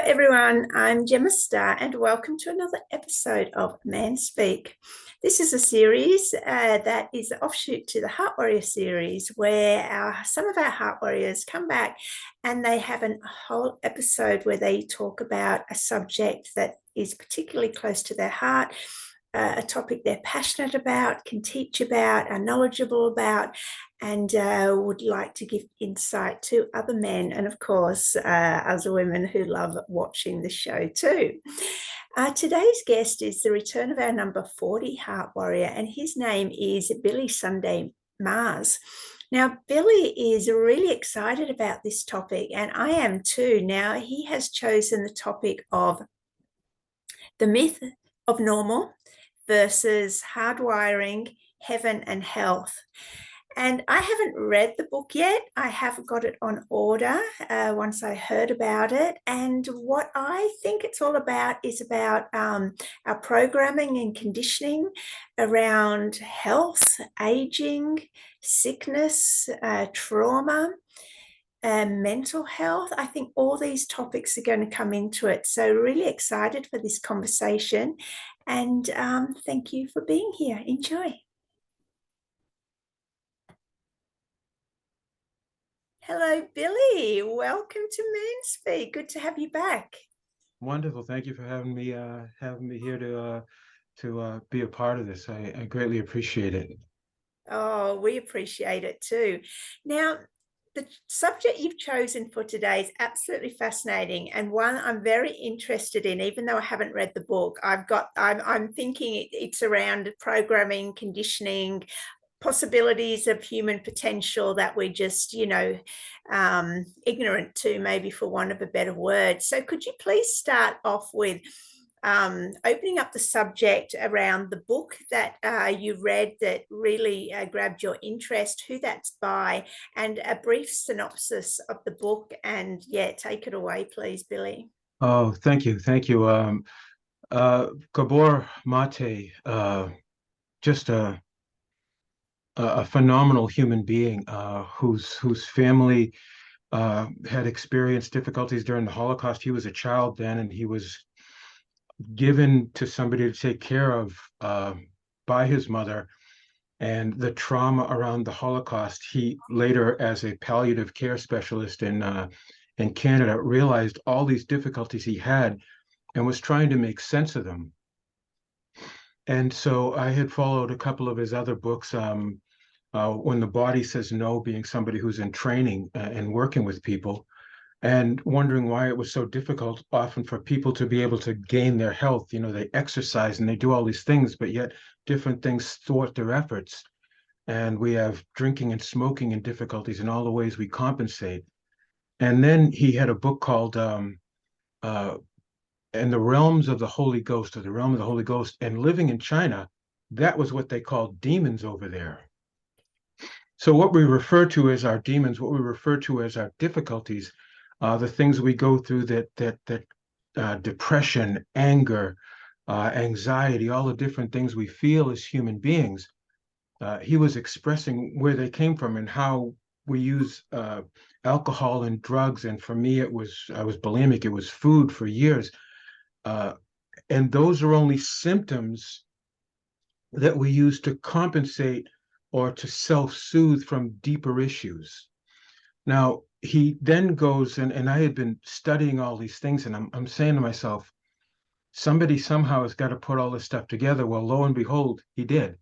everyone, I'm Gemma Starr and welcome to another episode of Man Speak. This is a series that is an offshoot to the Heart Warrior series where some of our Heart Warriors come back and they have a whole episode where they talk about a subject that is particularly close to their heart, a topic they're passionate about, can teach about, are knowledgeable about, and would like to give insight to other men and, of course, other women who love watching the show too. Today's guest is the return of our number 40 Heart Warrior, and his name is Billy Sunday Mars. Now, Billy is really excited about this topic, and I am too. Now, he has chosen the topic of the myth of normal versus hardwiring, heaven and health. And I haven't read the book yet. I have got it on order once I heard about it. And what I think it's all about is about our programming and conditioning around health, aging, sickness, trauma, mental health. I think all these topics are going to come into it. So really excited for this conversation. And thank you for being here. Enjoy. Hello, Billy. Welcome to Moonspeak. Good to have you back. Wonderful. Thank you for having me here to be a part of this. I greatly appreciate it. Oh, we appreciate it too. Now, the subject you've chosen for today is absolutely fascinating and one I'm very interested in, even though I haven't read the book. I'm thinking it's around programming, conditioning, possibilities of human potential that we're just, ignorant to, maybe for want of a better word. So could you please start off with opening up the subject around the book that you read that really grabbed your interest, who that's by, and a brief synopsis of the book. And yeah, take it away, please, Billy. Oh, thank you. Thank you. Gabor Mate, just a phenomenal human being whose family had experienced difficulties during the Holocaust. He was a child then, and he was given to somebody to take care of by his mother. And the trauma around the Holocaust, he later, as a palliative care specialist in Canada, realized all these difficulties he had and was trying to make sense of them. And so I had followed a couple of his other books, When the Body Says No, being somebody who's in training and working with people, and wondering why it was so difficult often for people to be able to gain their health. You know, they exercise and they do all these things, but yet different things thwart their efforts. And we have drinking and smoking and difficulties in all the ways we compensate. And then he had a book called In the Realms of the Holy Ghost, or the Realm of the Holy Ghost. And living in China, that was what they called demons over there. So what we refer to as our demons, what we refer to as our difficulties, the things we go through, that depression, anger, anxiety, all the different things we feel as human beings. He was expressing where they came from and how we use alcohol and drugs. And for me, I was bulimic. It was food for years. And those are only symptoms that we use to compensate or to self-soothe from deeper issues. Now, he then goes, and I had been studying all these things, and I'm saying to myself, somebody somehow has got to put all this stuff together. Well, lo and behold, he did.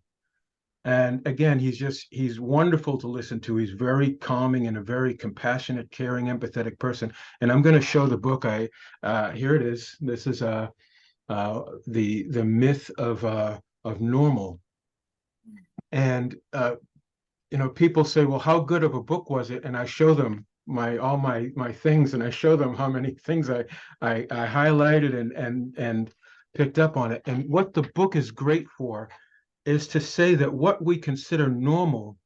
And again, he's wonderful to listen to. He's very calming and a very compassionate, caring, empathetic person. And I'm going to show the book. Here it is. This is the myth of normal. And people say, well, how good of a book was it? And I show them all my things, and I show them how many things I highlighted and picked up on it. And what the book is great for is to say that what we consider normal,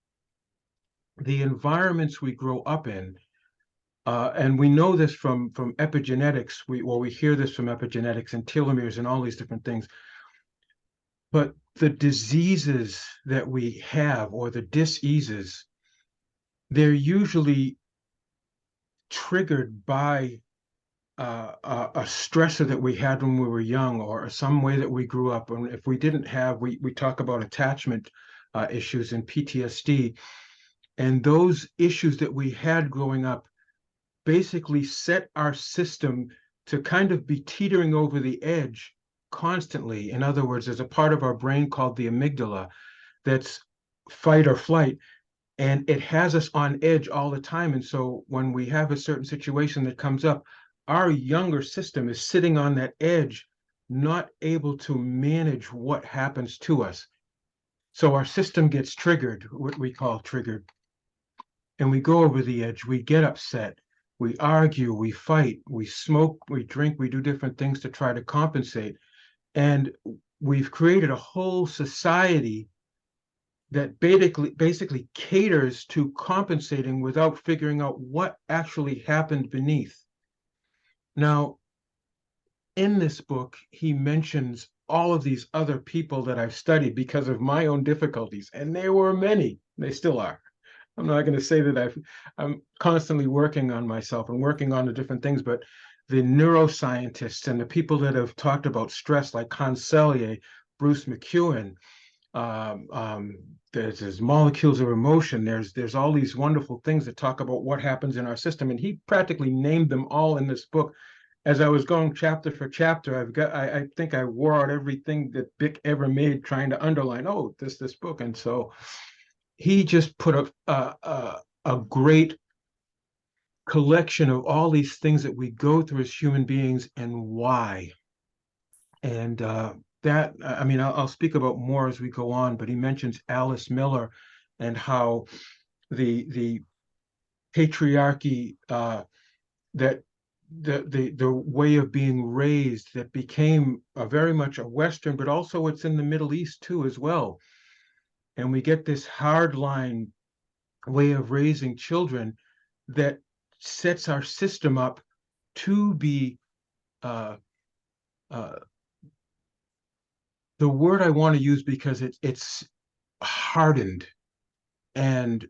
the environments we grow up in, and we know this from epigenetics. We hear this from epigenetics and telomeres and all these different things. But the diseases that we have, or the diseases, they're usually triggered by a stressor that we had when we were young, or some way that we grew up. And if we didn't have, we talk about attachment issues and PTSD, and those issues that we had growing up basically set our system to kind of be teetering over the edge constantly. In other words, there's a part of our brain called the amygdala that's fight or flight, and it has us on edge all the time. And so when we have a certain situation that comes up, our younger system is sitting on that edge, not able to manage what happens to us. So our system gets triggered, what we call triggered, and we go over the edge. We get upset, we argue, we fight, we smoke, we drink, we do different things to try to compensate. And we've created a whole society that basically caters to compensating without figuring out what actually happened beneath. Now, in this book, he mentions all of these other people that I've studied because of my own difficulties, and there were many. They still are. I'm not going to say that I'm constantly working on myself and working on the different things, but the neuroscientists and the people that have talked about stress, like Hans Selye, Bruce McEwen, there's molecules of emotion. There's all these wonderful things that talk about what happens in our system, and he practically named them all in this book. As I was going chapter for chapter, I think I wore out everything that Bick ever made trying to underline, oh, this book. And so he just put a great collection of all these things that we go through as human beings and why. And that, I mean, I'll speak about more as we go on, but he mentions Alice Miller and how the patriarchy, that the way of being raised that became very much a Western, but also it's in the Middle East too as well. And we get this hardline way of raising children that sets our system up to be the word I want to use, because it's hardened and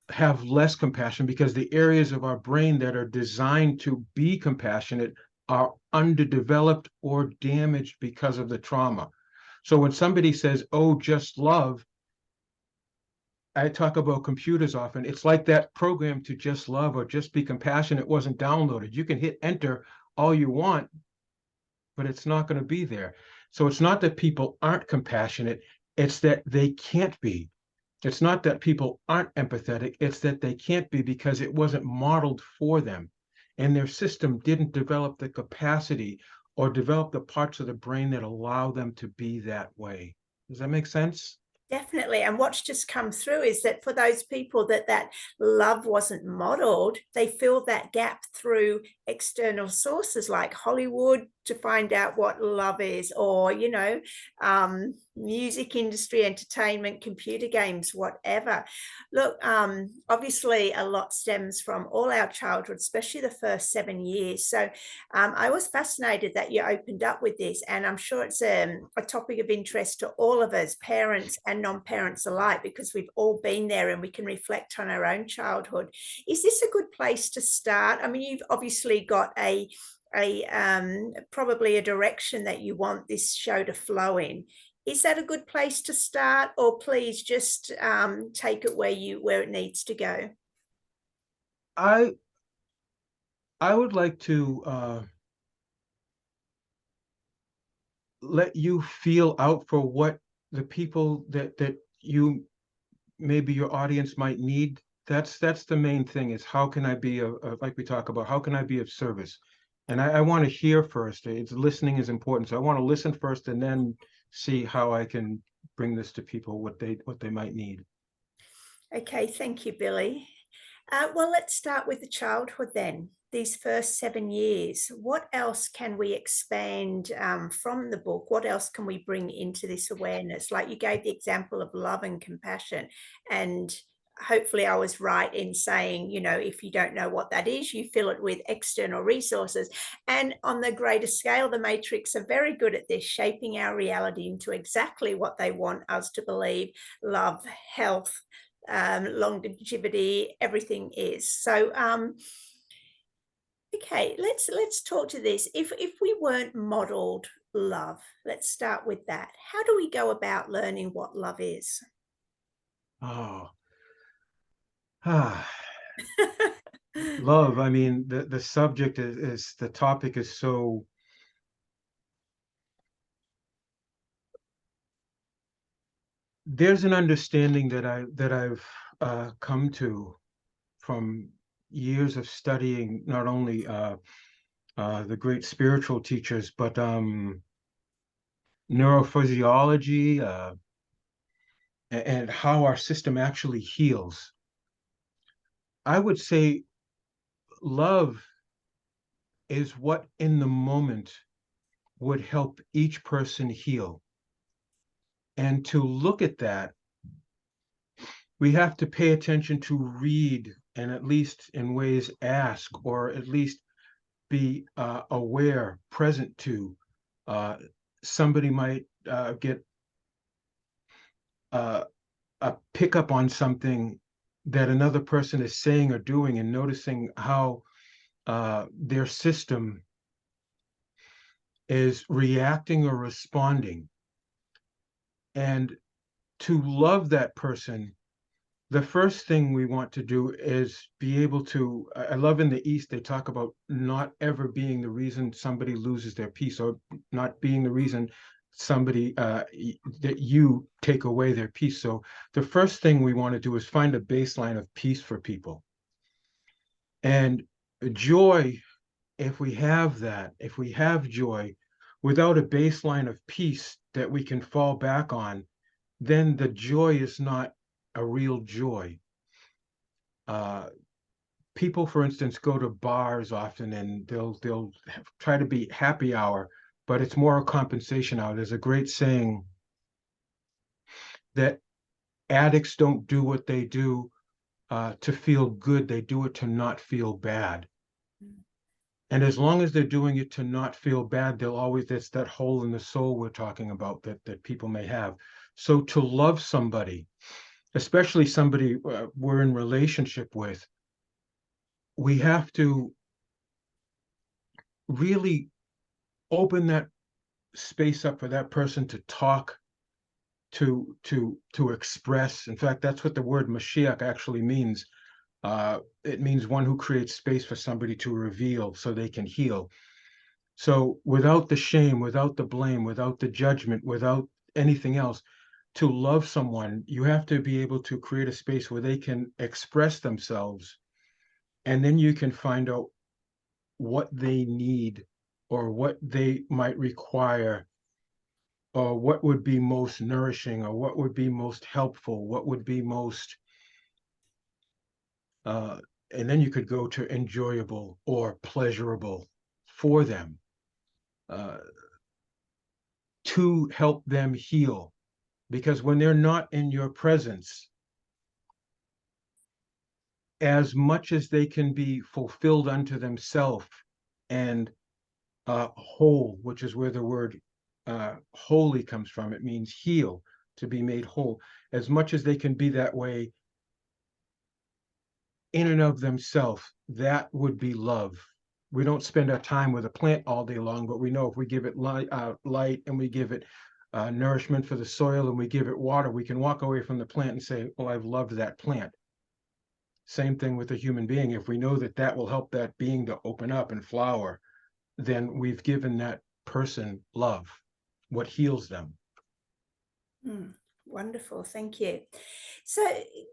have less compassion, because the areas of our brain that are designed to be compassionate are underdeveloped or damaged because of the trauma. So when somebody says, oh, just love, I talk about computers often. It's like that program to just love or just be compassionate wasn't downloaded. You can hit enter all you want, but it's not going to be there. So it's not that people aren't compassionate, it's that they can't be. It's not that people aren't empathetic, it's that they can't be because it wasn't modeled for them. And their system didn't develop the capacity or develop the parts of the brain that allow them to be that way. Does that make sense? Definitely. And what's just come through is that for those people that love wasn't modeled, they fill that gap through external sources like Hollywood to find out what love is, or, music industry, entertainment, computer games, whatever. Look, obviously a lot stems from all our childhood, especially the first 7 years. So I was fascinated that you opened up with this, and I'm sure it's a topic of interest to all of us, parents and non-parents alike, because we've all been there and we can reflect on our own childhood. Is this a good place to start? I mean, you've obviously got probably a direction that you want this show to flow in. Is that a good place to start, or please just take it where it needs to go? I would like to let you feel out for what the people that you, maybe your audience might need. That's the main thing, is how can I be like we talk about, how can I be of service? And I want to hear first. Listening is important. So I want to listen first and then see how I can bring this to people, what they might need. Okay, thank you, Billy. Well, let's start with the childhood then. These first 7 years, what else can we expand from the book? What else can we bring into this awareness? Like you gave the example of love and compassion, and hopefully I was right in saying, if you don't know what that is, you fill it with external resources. And on the greater scale, the Matrix are very good at this, shaping our reality into exactly what they want us to believe: love, health, longevity, everything is. So Okay, let's talk to this. If we weren't modeled love, let's start with that. How do we go about learning what love is? Oh, ah, love. I mean, the subject is the topic is so. There's an understanding that I've come to from years of studying not only the great spiritual teachers, but neurophysiology and how our system actually heals. I would say love is what in the moment would help each person heal. And to look at that, we have to pay attention to read and at least in ways ask or at least be aware, present to. Somebody might get a pickup on something that another person is saying or doing and noticing how their system is reacting or responding. And to love that person, the first thing we want to do is be able to. I love in the East, they talk about not ever being the reason somebody loses their peace or not being the reason somebody that you take away their peace. So the first thing we want to do is find a baseline of peace for people. And joy, if we have that, if we have joy without a baseline of peace that we can fall back on, then the joy is not a real joy. Uh, People, for instance, go to bars often and they'll try to be happy hour, but it's more a compensation hour. There's a great saying that addicts don't do what they do to feel good. They do it to not feel bad. And as long as they're doing it to not feel bad, they'll always, that's that hole in the soul we're talking about that people may have. So to love somebody, especially somebody we're in relationship with, we have to really open that space up for that person to talk, to express. In fact, that's what the word Mashiach actually means. It means one who creates space for somebody to reveal so they can heal. So without the shame, without the blame, without the judgment, without anything else, to love someone, you have to be able to create a space where they can express themselves. And then you can find out what they need or what they might require or what would be most nourishing or what would be most helpful, what would be most, uh, and then you could go to enjoyable or pleasurable for them uh, to help them heal. Because when they're not in your presence, as much as they can be fulfilled unto themselves and whole, which is where the word holy comes from. It means heal, to be made whole. As much as they can be that way in and of themselves, that would be love. We don't spend our time with a plant all day long, but we know if we give it light and we give it nourishment for the soil and we give it water, we can walk away from the plant and say, "Oh, I've loved that plant." Same thing with a human being. If we know that that will help that being to open up and flower, then we've given that person love, what heals them. Wonderful, thank you. So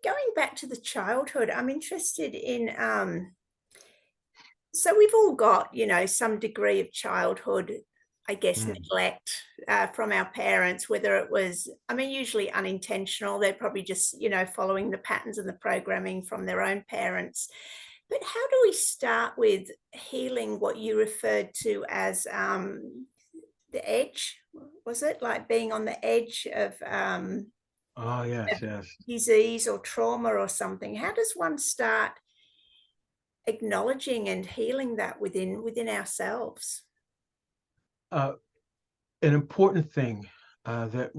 going back to the childhood, I'm interested in so we've all got, some degree of childhood, I guess, neglect from our parents, whether it was, I mean, usually unintentional. They're probably just, following the patterns and the programming from their own parents. But how do we start with healing what you referred to as the edge? Was it like being on the edge of Oh, yes, yes. disease or trauma or something? How does one start acknowledging and healing that within ourselves? An important thing that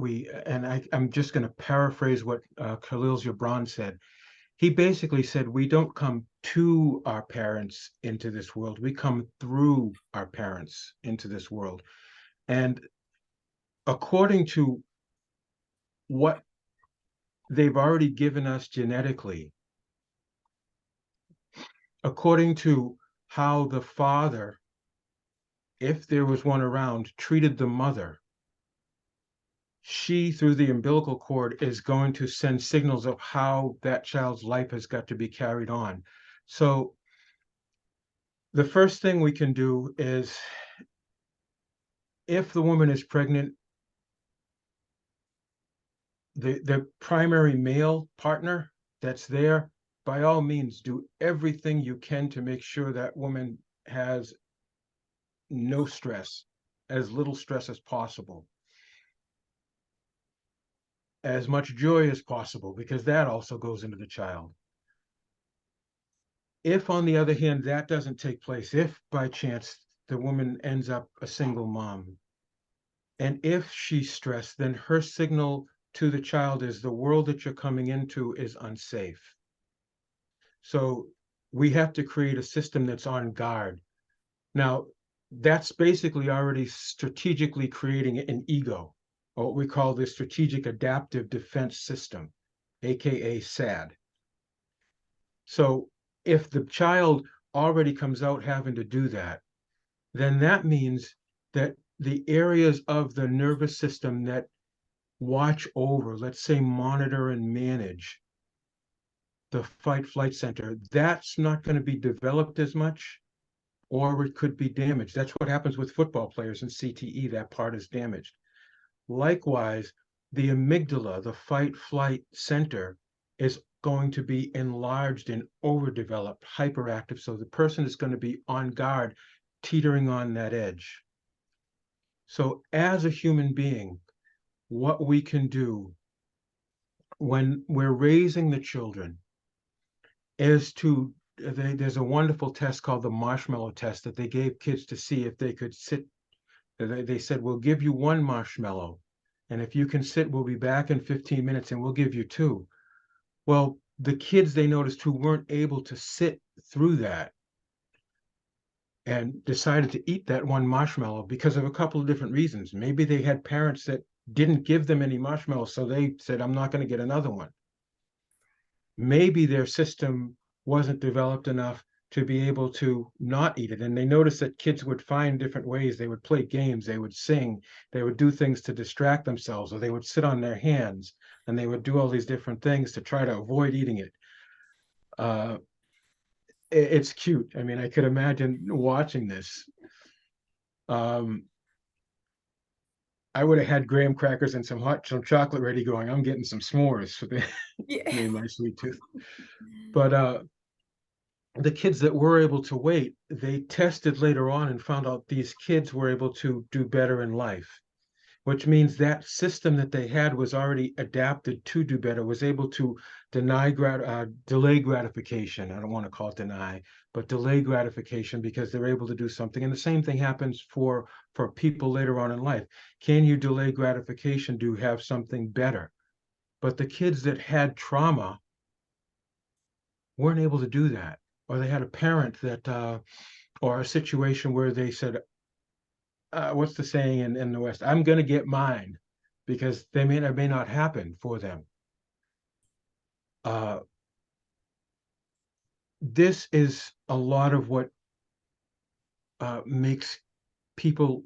I'm just going to paraphrase what Khalil Gibran said. he basically said, we don't come to our parents into this world, we come through our parents into this world. And according to what they've already given us genetically, according to how the father, if there was one around, treated the mother, she, through the umbilical cord, is going to send signals of how that child's life has got to be carried on. So the first thing we can do is, if the woman is pregnant, the primary male partner that's there, by all means, do everything you can to make sure that woman has no stress, as little stress as possible, as much joy as possible, because that also goes into the child. If, on the other hand, that doesn't take place, if by chance the woman ends up a single mom, and if she's stressed, then her signal to the child is, the world that you're coming into is unsafe. So we have to create a system that's on guard. Now, that's basically already strategically creating an ego, or what we call the strategic adaptive defense system, aka SAD. So if the child already comes out having to do that, then that means that the areas of the nervous system that watch over, let's say, monitor and manage the fight flight center, that's not going to be developed as much, or it could be damaged. That's what happens with football players in CTE, that part is damaged. Likewise, the amygdala, the fight flight center, is going to be enlarged and overdeveloped, hyperactive. So the person is going to be on guard, teetering on that edge. So as a human being, what we can do when we're raising the children is to, there's a wonderful test called the marshmallow test that they gave kids to see if they could sit. They said, we'll give you one marshmallow, and if you can sit, we'll be back in 15 minutes and we'll give you two. Well, the kids, they noticed, who weren't able to sit through that and decided to eat that one marshmallow because of a couple of different reasons. Maybe they had parents that didn't give them any marshmallows, so they said, I'm not going to get another one. Maybe their system wasn't developed enough to be able to not eat it. And they noticed that kids would find different ways. They would play games, they would sing, they would do things to distract themselves, or they would sit on their hands and they would do all these different things to try to avoid eating it. It's cute. I mean, I could imagine watching this. I would have had graham crackers and some chocolate ready going. I'm getting some s'mores for me and my sweet tooth. But the kids that were able to wait, they tested later on and found out these kids were able to do better in life, which means that system that they had was already adapted to do better, was able to delay gratification. I don't want to call it deny, but delay gratification, because they're able to do something. And the same thing happens for people later on in life. Can you delay gratification to have something better? But the kids that had trauma weren't able to do that, or they had a parent that, or a situation where they said, what's the saying in the West? I'm going to get mine, because they may or may not happen for them. This is a lot of what makes people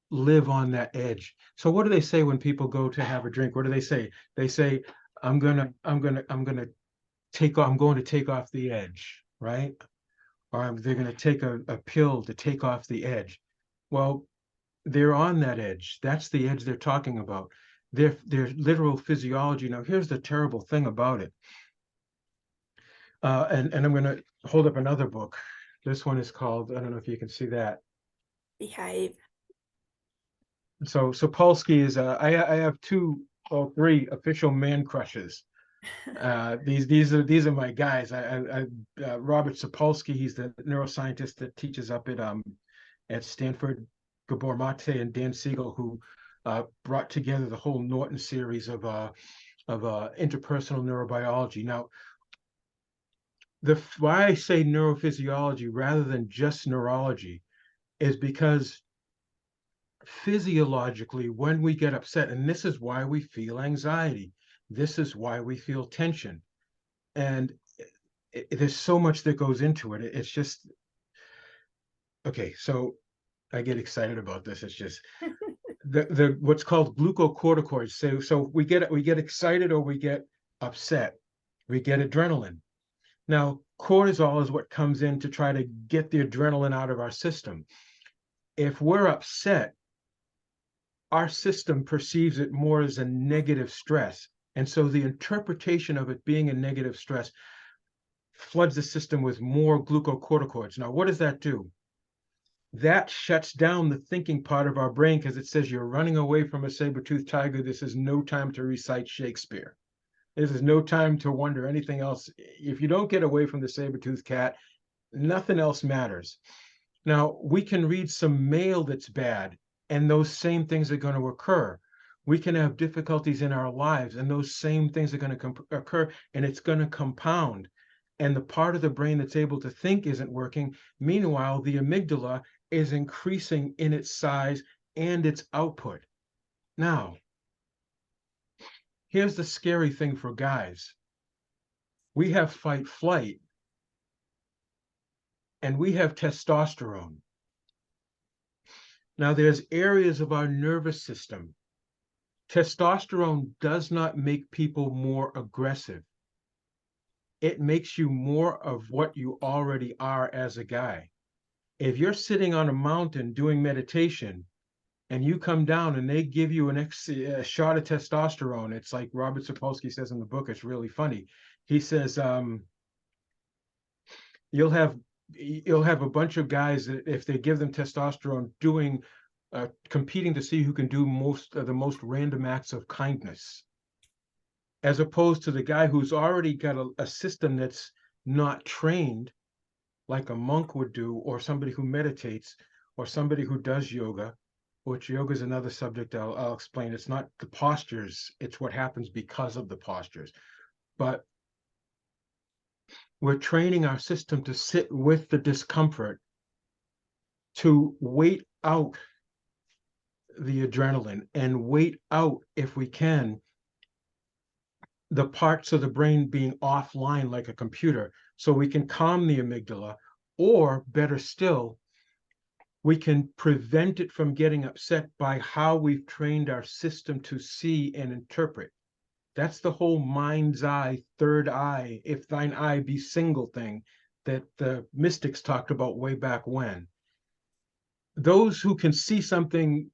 live on that edge. So what do they say when people go to have a drink? What do they say? They say, I'm going to take off the edge, right? Or they're going to take a pill to take off the edge. Well, they're on that edge. That's the edge they're talking about. Their literal physiology. Now, here's the terrible thing about it. And I'm going to hold up another book. This one is called, I don't know if you can see that. Behave. So Sapolsky is, I have three official man crushes. These are my guys. Robert Sapolsky, he's the neuroscientist that teaches up at Stanford. Gabor Mate and Dan Siegel, who brought together the whole Norton series of interpersonal neurobiology. Now, why I say neurophysiology rather than just neurology is because physiologically, when we get upset, and this is why we feel anxiety, this is why we feel tension, and there's so much that goes into it. It's just okay. So I get excited about this. It's just the what's called glucocorticoids. So we get excited or we get upset. We get adrenaline. Now, cortisol is what comes in to try to get the adrenaline out of our system. If we're upset, our system perceives it more as a negative stress. And so the interpretation of it being a negative stress floods the system with more glucocorticoids. Now, what does that do? That shuts down the thinking part of our brain because it says you're running away from a saber-toothed tiger. This is no time to recite Shakespeare. This is no time to wonder anything else. If you don't get away from the saber-toothed cat, nothing else matters. Now, we can read some mail that's bad, and those same things are going to occur. We can have difficulties in our lives, and those same things are going to occur, and it's going to compound. And the part of the brain that's able to think isn't working. Meanwhile, the amygdala is increasing in its size and its output. Now, here's the scary thing for guys. We have fight flight, and we have testosterone. Now, there's areas of our nervous system. Testosterone does not make people more aggressive. It makes you more of what you already are as a guy. If you're sitting on a mountain doing meditation and you come down and they give you a shot of testosterone, it's like Robert Sapolsky says in the book, it's really funny. He says, you'll have a bunch of guys that if they give them testosterone doing competing to see who can do the most random acts of kindness, as opposed to the guy who's already got a system that's not trained like a monk would do, or somebody who meditates, or somebody who does yoga, which yoga is another subject I'll explain. It's not the postures, it's what happens because of the postures. But we're training our system to sit with the discomfort, to wait out the adrenaline and wait out, if we can, the parts of the brain being offline like a computer, so we can calm the amygdala, or better still, we can prevent it from getting upset by how we've trained our system to see and interpret. That's the whole mind's eye, third eye, if thine eye be single thing that the mystics talked about way back when. Those who can see something,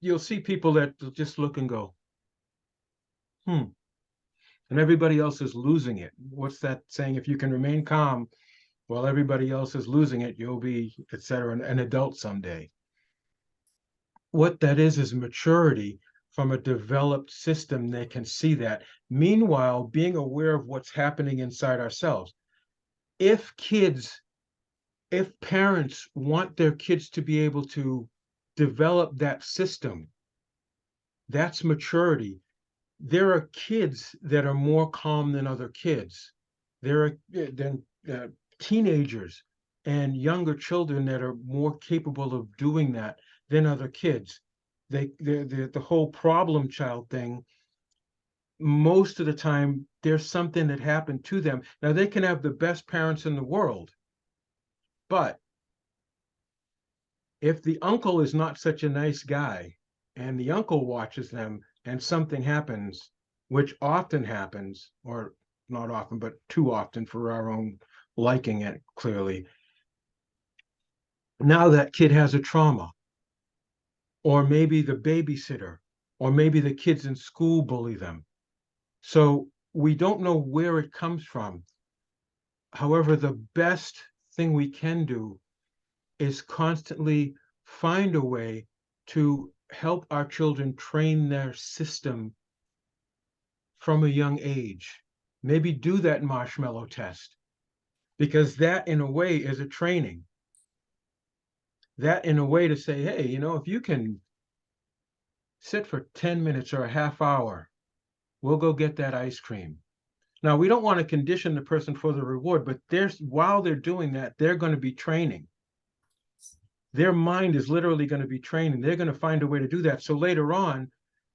you'll see people that just look and go, and everybody else is losing it. What's that saying? If you can remain calm while everybody else is losing it, you'll be, etc., an adult someday. What that is maturity from a developed system that can see that. Meanwhile, being aware of what's happening inside ourselves. If parents want their kids to be able to develop that system, that's maturity. There are kids that are more calm than other kids. There are teenagers and younger children that are more capable of doing that than other kids. The whole problem child thing, most of the time, there's something that happened to them. Now, they can have the best parents in the world, but if the uncle is not such a nice guy and the uncle watches them and something happens, which often happens, or not often, but too often for our own liking it, clearly, now that kid has a trauma. Or maybe the babysitter, or maybe the kids in school bully them. So we don't know where it comes from. However, the best thing we can do is constantly find a way to help our children train their system from a young age. Maybe do that marshmallow test, because that in a way is a training. That in a way to say, hey, if you can sit for 10 minutes or a half hour, we'll go get that ice cream. Now, we don't want to condition the person for the reward, but while they're doing that, they're going to be training. Their mind is literally going to be training. They're going to find a way to do that. So later on,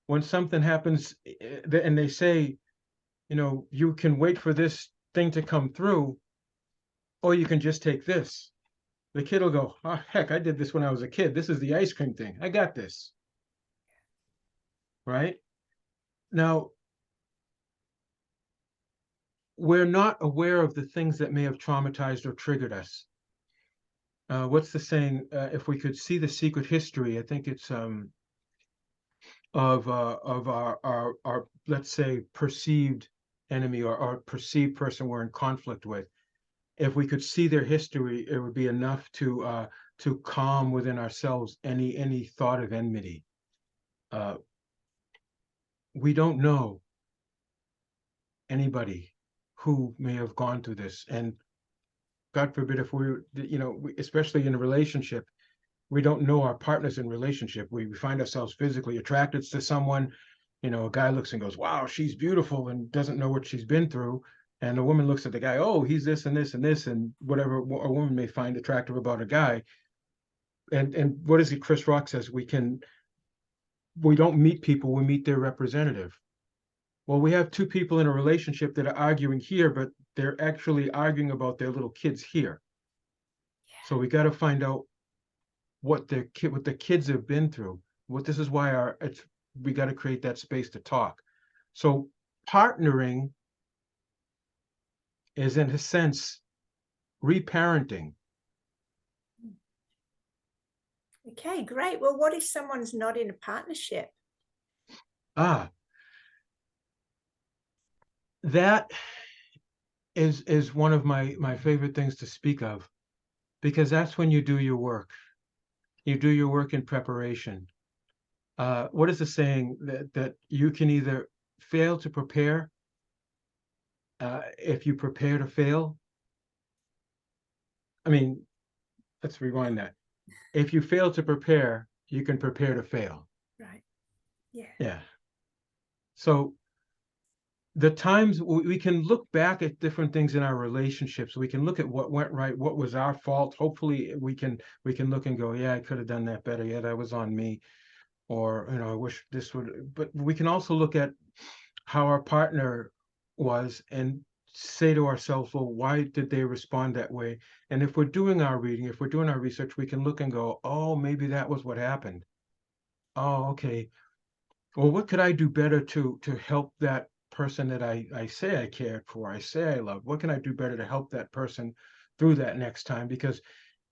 when something happens and they say, you can wait for this thing to come through, or you can just take this. The kid will go, oh, heck, I did this when I was a kid. This is the ice cream thing. I got this. Right? Now, we're not aware of the things that may have traumatized or triggered us. What's the saying? If we could see the secret history, I think it's of our let's say perceived enemy or perceived person we're in conflict with. If we could see their history, it would be enough to calm within ourselves any thought of enmity. We don't know anybody who may have gone through this, and God forbid if especially in a relationship, we don't know our partners in relationship. We find ourselves physically attracted to someone. A guy looks and goes, wow, she's beautiful, and doesn't know what she's been through. And a woman looks at the guy, oh, he's this and this and this, and whatever a woman may find attractive about a guy. And what is it Chris Rock says? We don't meet people, we meet their representative. Well, we have two people in a relationship that are arguing here, but they're actually arguing about their little kids here. Yeah. So we got to find out what the kids have been through. This is why we got to create that space to talk. So partnering is, in a sense, reparenting. Okay, great. Well, what if someone's not in a partnership? That is one of my favorite things to speak of, because that's when you do your work. You do your work in preparation. What is the saying that you can either fail to prepare if you prepare to fail? I mean, let's rewind that. If you fail to prepare, you can prepare to fail. Right. Yeah. Yeah. So the times we can look back at different things in our relationships, we can look at what went right, what was our fault. Hopefully we can look and go, yeah, I could have done that better. Yeah, that was on me. Or, I wish this would, but we can also look at how our partner was and say to ourselves, well, why did they respond that way? And if we're doing our reading, if we're doing our research, we can look and go, oh, maybe that was what happened. Oh, okay. Well, what could I do better to help that person that I say I cared for, I say I love? What can I do better to help that person through that next time? Because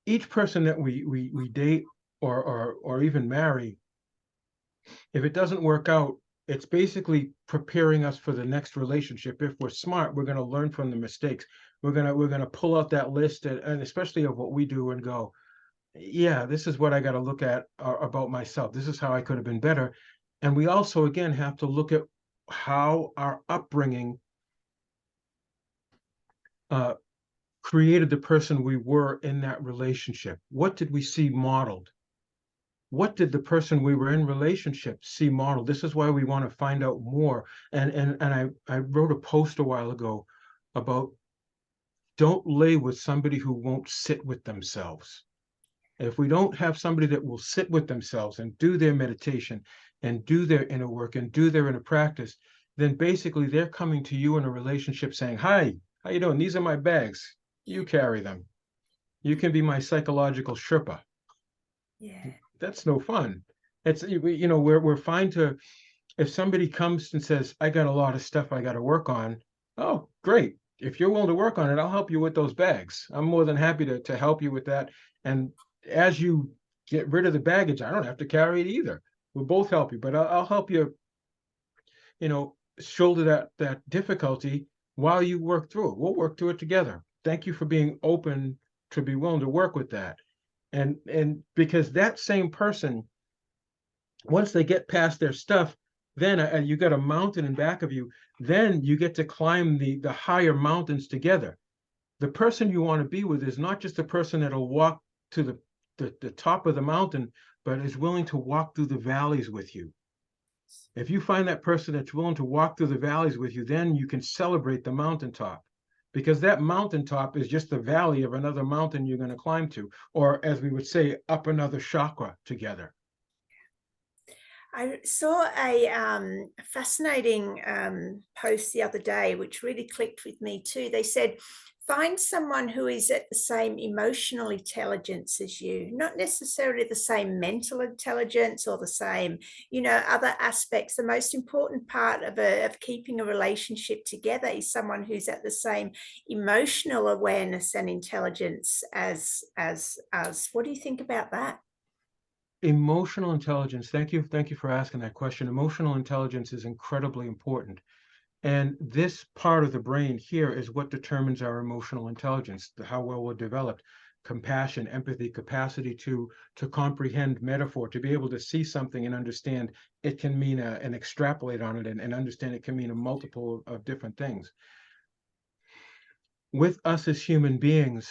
each person that we date or even marry, if it doesn't work out, it's basically preparing us for the next relationship. If we're smart, we're going to learn from the mistakes. We're going to pull out that list and especially of what we do and go, yeah, this is what I got to look at about myself. This is how I could have been better. And we also, again, have to look at how our upbringing created the person we were in that relationship. What did we see modeled? What did the person we were in relationship see modeled? This is why we want to find out more. And I wrote a post a while ago about don't lay with somebody who won't sit with themselves. If we don't have somebody that will sit with themselves and do their meditation and do their inner work and do their inner practice, then basically they're coming to you in a relationship saying, hi, how you doing? These are my bags. You carry them. You can be my psychological Sherpa. Yeah. That's no fun. It's, we're fine to, if somebody comes and says, I got a lot of stuff I got to work on. Oh, great. If you're willing to work on it, I'll help you with those bags. I'm more than happy to help you with that. And as you get rid of the baggage, I don't have to carry it either. We'll both help you, but I'll help you, shoulder that difficulty while you work through it. We'll work through it together. Thank you for being open to be willing to work with that. And because that same person, once they get past their stuff, then you got a mountain in back of you, then you get to climb the higher mountains together. The person you want to be with is not just the person that'll walk to the top of the mountain, but is willing to walk through the valleys with you. If you find that person that's willing to walk through the valleys with you, then you can celebrate the mountaintop, because that mountaintop is just the valley of another mountain you're going to climb to, or as we would say, up another chakra together. I saw a fascinating post the other day, which really clicked with me too. They said, find someone who is at the same emotional intelligence as you, not necessarily the same mental intelligence or the same, other aspects. The most important part of keeping a relationship together is someone who's at the same emotional awareness and intelligence as us. What do you think about that? Emotional intelligence. Thank you for asking that question. Emotional intelligence is incredibly important. And this part of the brain here is what determines our emotional intelligence, how well we're developed. Compassion, empathy, capacity to comprehend metaphor, to be able to see something and understand it can mean and extrapolate on it, and understand it can mean a multiple of different things. With us as human beings,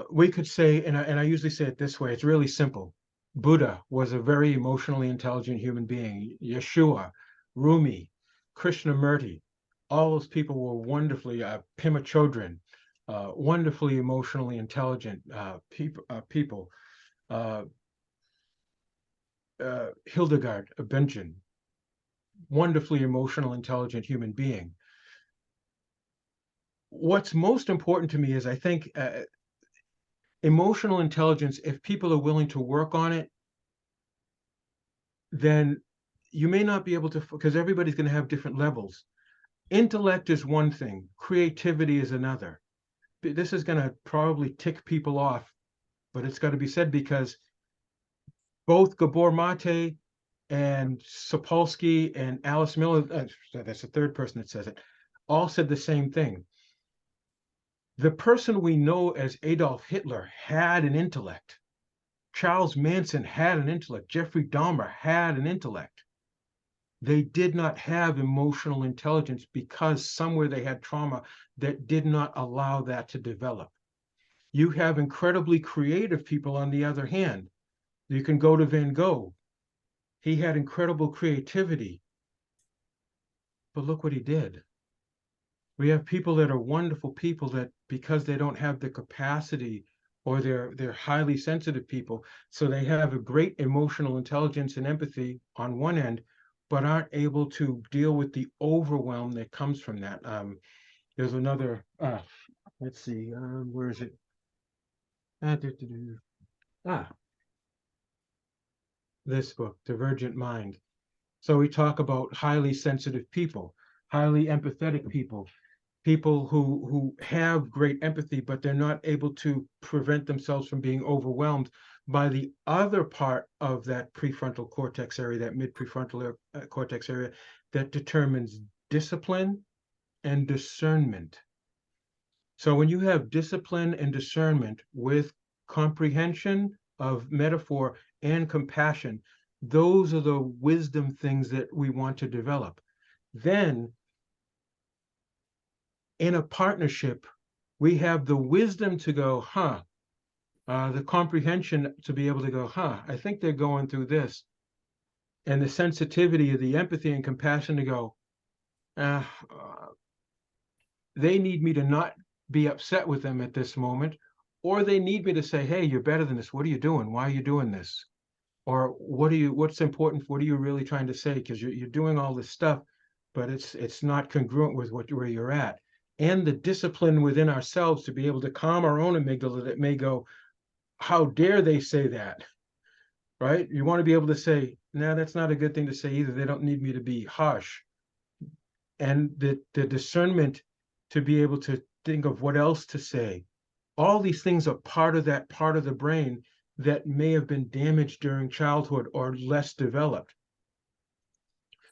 we could say, and I usually say it this way, it's really simple. Buddha was a very emotionally intelligent human being. Yeshua, Rumi, Krishnamurti, all those people were wonderfully, Pema Chodron, wonderfully emotionally intelligent people. Hildegard of Bingen, wonderfully emotional, intelligent human being. What's most important to me is, I think, emotional intelligence, if people are willing to work on it, then you may not be able to, because everybody's going to have different levels. Intellect is one thing, creativity is another. This is going to probably tick people off, but it's got to be said, because both Gabor Mate and Sapolsky and Alice Miller, that's the third person that says it, all said the same thing. The person we know as Adolf Hitler had an intellect. Charles Manson had an intellect. Jeffrey Dahmer had an intellect. They did not have emotional intelligence because somewhere they had trauma that did not allow that to develop. You have incredibly creative people on the other hand. You can go to Van Gogh. He had incredible creativity, but look what he did. We have people that are wonderful people that, because they don't have the capacity, or they're highly sensitive people, so they have a great emotional intelligence and empathy on one end, but aren't able to deal with the overwhelm that comes from that. There's another, let's see, where is it? This book, Divergent Mind. So we talk about highly sensitive people, highly empathetic people, people who have great empathy, but they're not able to prevent themselves from being overwhelmed by the other part of that prefrontal cortex area, that mid prefrontal cortex area, that determines discipline and discernment. So when you have discipline and discernment with comprehension of metaphor and compassion, those are the wisdom things that we want to develop. Then in a partnership, we have the wisdom to go, the comprehension to be able to go, I think they're going through this. And the sensitivity of the empathy and compassion to go, they need me to not be upset with them at this moment, or they need me to say, hey, you're better than this. What are you doing? Why are you doing this? Or what's important? What are you really trying to say? Because you're doing all this stuff, but it's not congruent with where you're at. And the discipline within ourselves to be able to calm our own amygdala that may go, how dare they say that, right? You want to be able to say, no, that's not a good thing to say either. They don't need me to be harsh. And the discernment to be able to think of what else to say. All these things are part of that part of the brain that may have been damaged during childhood or less developed.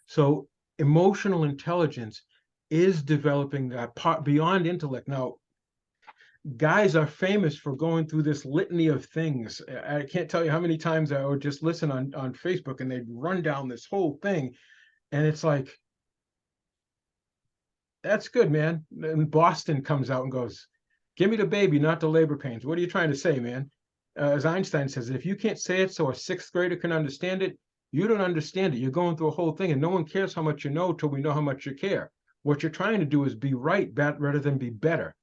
So emotional intelligence is developing that part beyond intellect. Now, guys are famous for going through this litany of things. I can't tell you how many times I would just listen on Facebook and they'd run down this whole thing. And it's like, that's good, man. And Boston comes out and goes, give me the baby, not the labor pains. What are you trying to say, man? As Einstein says, if you can't say it so a sixth grader can understand it, You don't understand it. You're going through a whole thing, and no one cares how much you know till we know how much you care. What you're trying to do is be right rather than be better.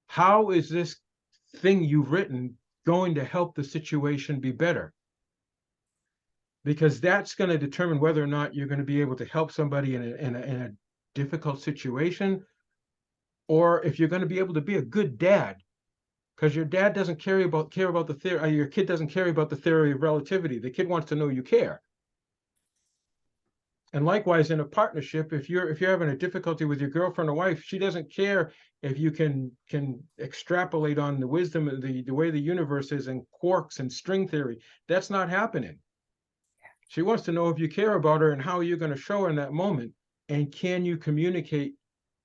How is this thing you've written going to help the situation be better? Because that's going to determine whether or not you're going to be able to help somebody in a difficult situation, or if you're going to be able to be a good dad. Because your dad doesn't care about the theory, your kid doesn't care about the theory of relativity. The kid wants to know you care. And likewise, in a partnership, if you're having a difficulty with your girlfriend or wife, she doesn't care if you can extrapolate on the wisdom of the way the universe is and quarks and string theory. That's not happening. She wants to know if you care about her and how you're going to show her in that moment, and can you communicate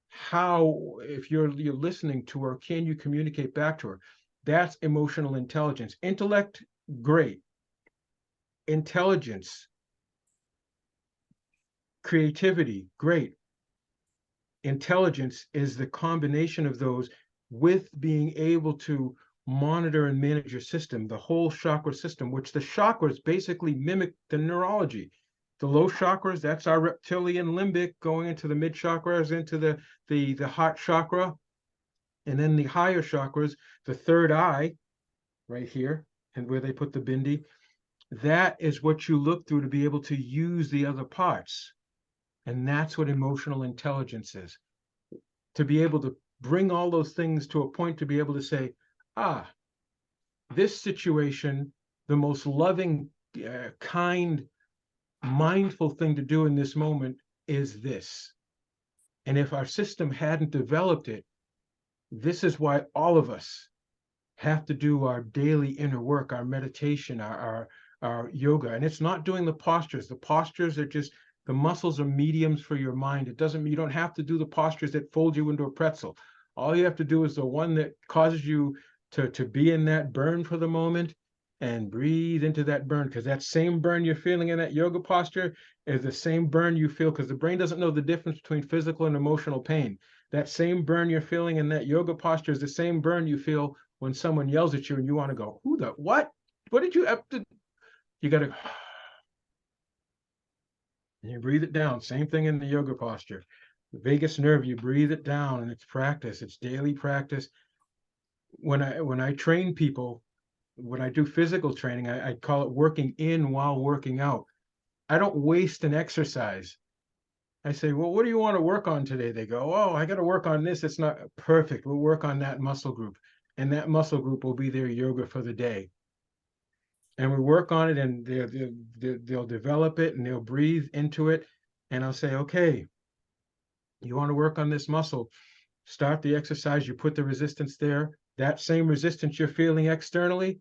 how, if you're listening to her, can you communicate back to her? That's emotional intelligence. Intellect, great. Intelligence, creativity, great. Intelligence is the combination of those with being able to monitor and manage your system, the whole chakra system, which the chakras basically mimic the neurology. The low chakras, that's our reptilian limbic going into the mid chakras, into the heart chakra. And then the higher chakras, the third eye, right here, and where they put the bindi, that is what you look through to be able to use the other parts. And that's what emotional intelligence is. To be able to bring all those things to a point to be able to say, this situation, the most loving, kind, mindful thing to do in this moment is this. And if our system hadn't developed it, this is why all of us have to do our daily inner work, our meditation, our yoga. And it's not doing the postures. The postures are just, the muscles are mediums for your mind. It doesn't, you don't have to do the postures that fold you into a pretzel. All you have to do is the one that causes you to be in that burn for the moment and breathe into that burn, because that same burn you're feeling in that yoga posture is the same burn you feel, because the brain doesn't know the difference between physical and emotional pain. That same burn you're feeling in that yoga posture is the same burn you feel when someone yells at you and you want to go, who the, what did you have to, you got to, and you breathe it down. Same thing in the yoga posture. The vagus nerve, you breathe it down, and it's practice. It's daily practice. When I train people, when I do physical training, I call it working in while working out. I don't waste an exercise. I say, well, what do you want to work on today? They go, oh, I got to work on this. It's not perfect. We'll work on that muscle group. And that muscle group will be their yoga for the day. And we work on it, and they'll develop it, and they'll breathe into it. And I'll say, okay, you want to work on this muscle, start the exercise, you put the resistance there. That same resistance you're feeling externally,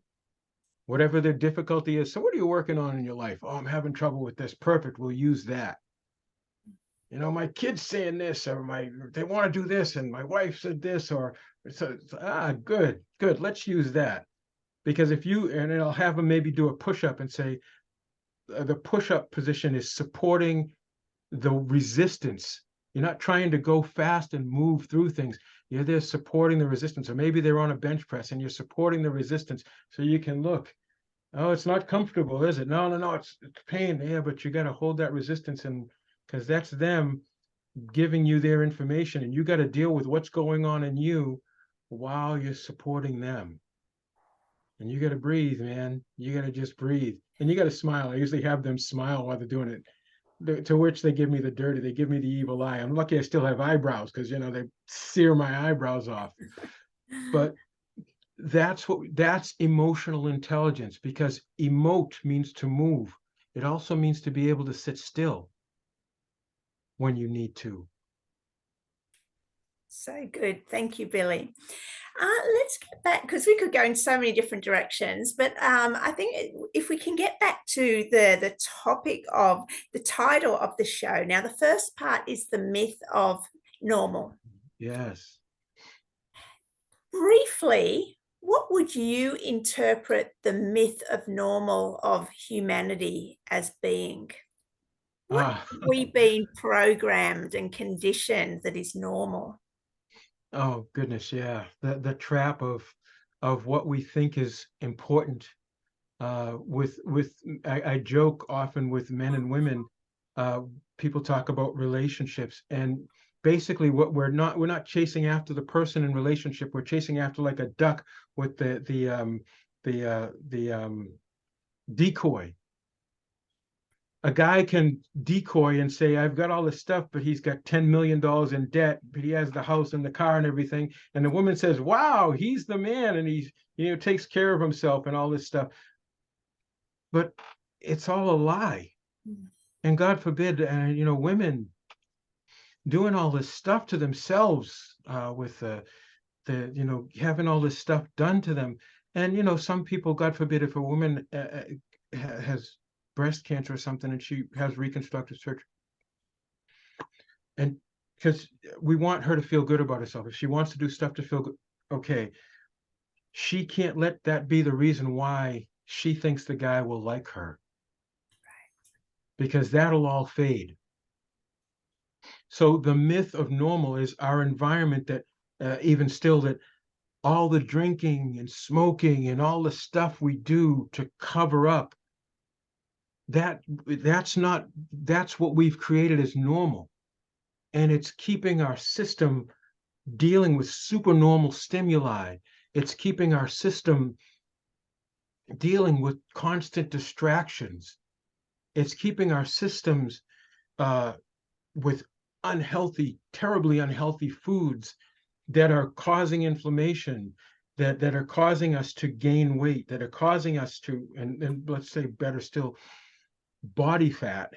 whatever the difficulty is. So what are you working on in your life? Oh, I'm having trouble with this. Perfect. We'll use that. You know, my kid's saying this, or they want to do this, and my wife said this, or good. Let's use that. Because and I'll have them maybe do a push-up and say, the push-up position is supporting the resistance. You're not trying to go fast and move through things. You're there supporting the resistance. Or maybe they're on a bench press and you're supporting the resistance so you can look. Oh, it's not comfortable, is it? No, it's pain. Yeah, but you got to hold that resistance, and because that's them giving you their information, and you got to deal with what's going on in you while you're supporting them. And you got to breathe, man. You got to just breathe, and you got to smile. I usually have them smile while they're doing it, to which they give me the dirty, they give me the evil eye. I'm lucky I still have eyebrows, because they sear my eyebrows off. But that's emotional intelligence, because emote means to move. It also means to be able to sit still when you need to. So good. Thank you, Billy. Let's get back, because we could go in so many different directions, but I think if we can get back to the topic of the title of the show. Now, the first part is the myth of normal. Yes. Briefly, what would you interpret the myth of normal of humanity as being? What have we been programmed and conditioned that is normal? Oh goodness, yeah. The trap of what we think is important. I joke often with men and women. People talk about relationships, and basically what we're not chasing after the person in relationship. We're chasing after, like a duck with the decoy. A guy can decoy and say, I've got all this stuff, but he's got $10 million in debt, but he has the house and the car and everything. And the woman says, wow, he's the man, and he's, takes care of himself and all this stuff. But it's all a lie. And God forbid, women doing all this stuff to themselves, with having all this stuff done to them. And, some people, God forbid, if a woman has breast cancer or something and she has reconstructive surgery, and because we want her to feel good about herself, if she wants to do stuff to feel good, okay, she can't let that be the reason why she thinks the guy will like her, because that'll all fade. So the myth of normal is our environment, that even still, that all the drinking and smoking and all the stuff we do to cover up, that's what we've created as normal. And it's keeping our system dealing with supernormal stimuli. It's keeping our system dealing with constant distractions. It's keeping our systems with terribly unhealthy foods that are causing inflammation, that are causing us to gain weight, that are causing us to, and let's say better still, body fat,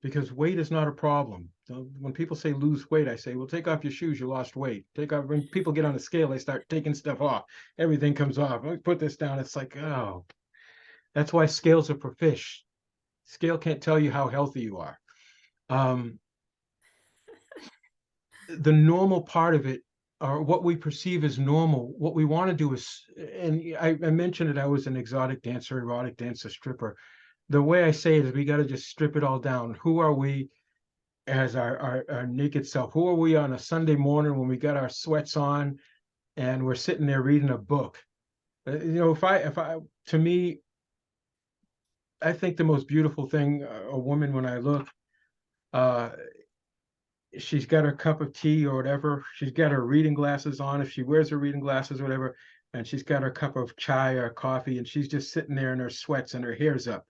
because weight is not a problem. So when people say lose weight, I say, well, take off your shoes, you lost weight. When people get on a scale, they start taking stuff off. Everything comes off. Put this down. It's like, oh, that's why scales are for fish. Scale can't tell you how healthy you are. The normal part of it, or what we perceive as normal, what we want to do is, and I mentioned it, I was an exotic dancer, erotic dancer, stripper. The way I say it is, we got to just strip it all down. Who are we as our naked self? Who are we on a Sunday morning when we got our sweats on and we're sitting there reading a book? To me, I think the most beautiful thing, a woman, when I look, she's got her cup of tea or whatever. She's got her reading glasses on, if she wears her reading glasses or whatever, and she's got her cup of chai or coffee, and she's just sitting there in her sweats and her hair's up.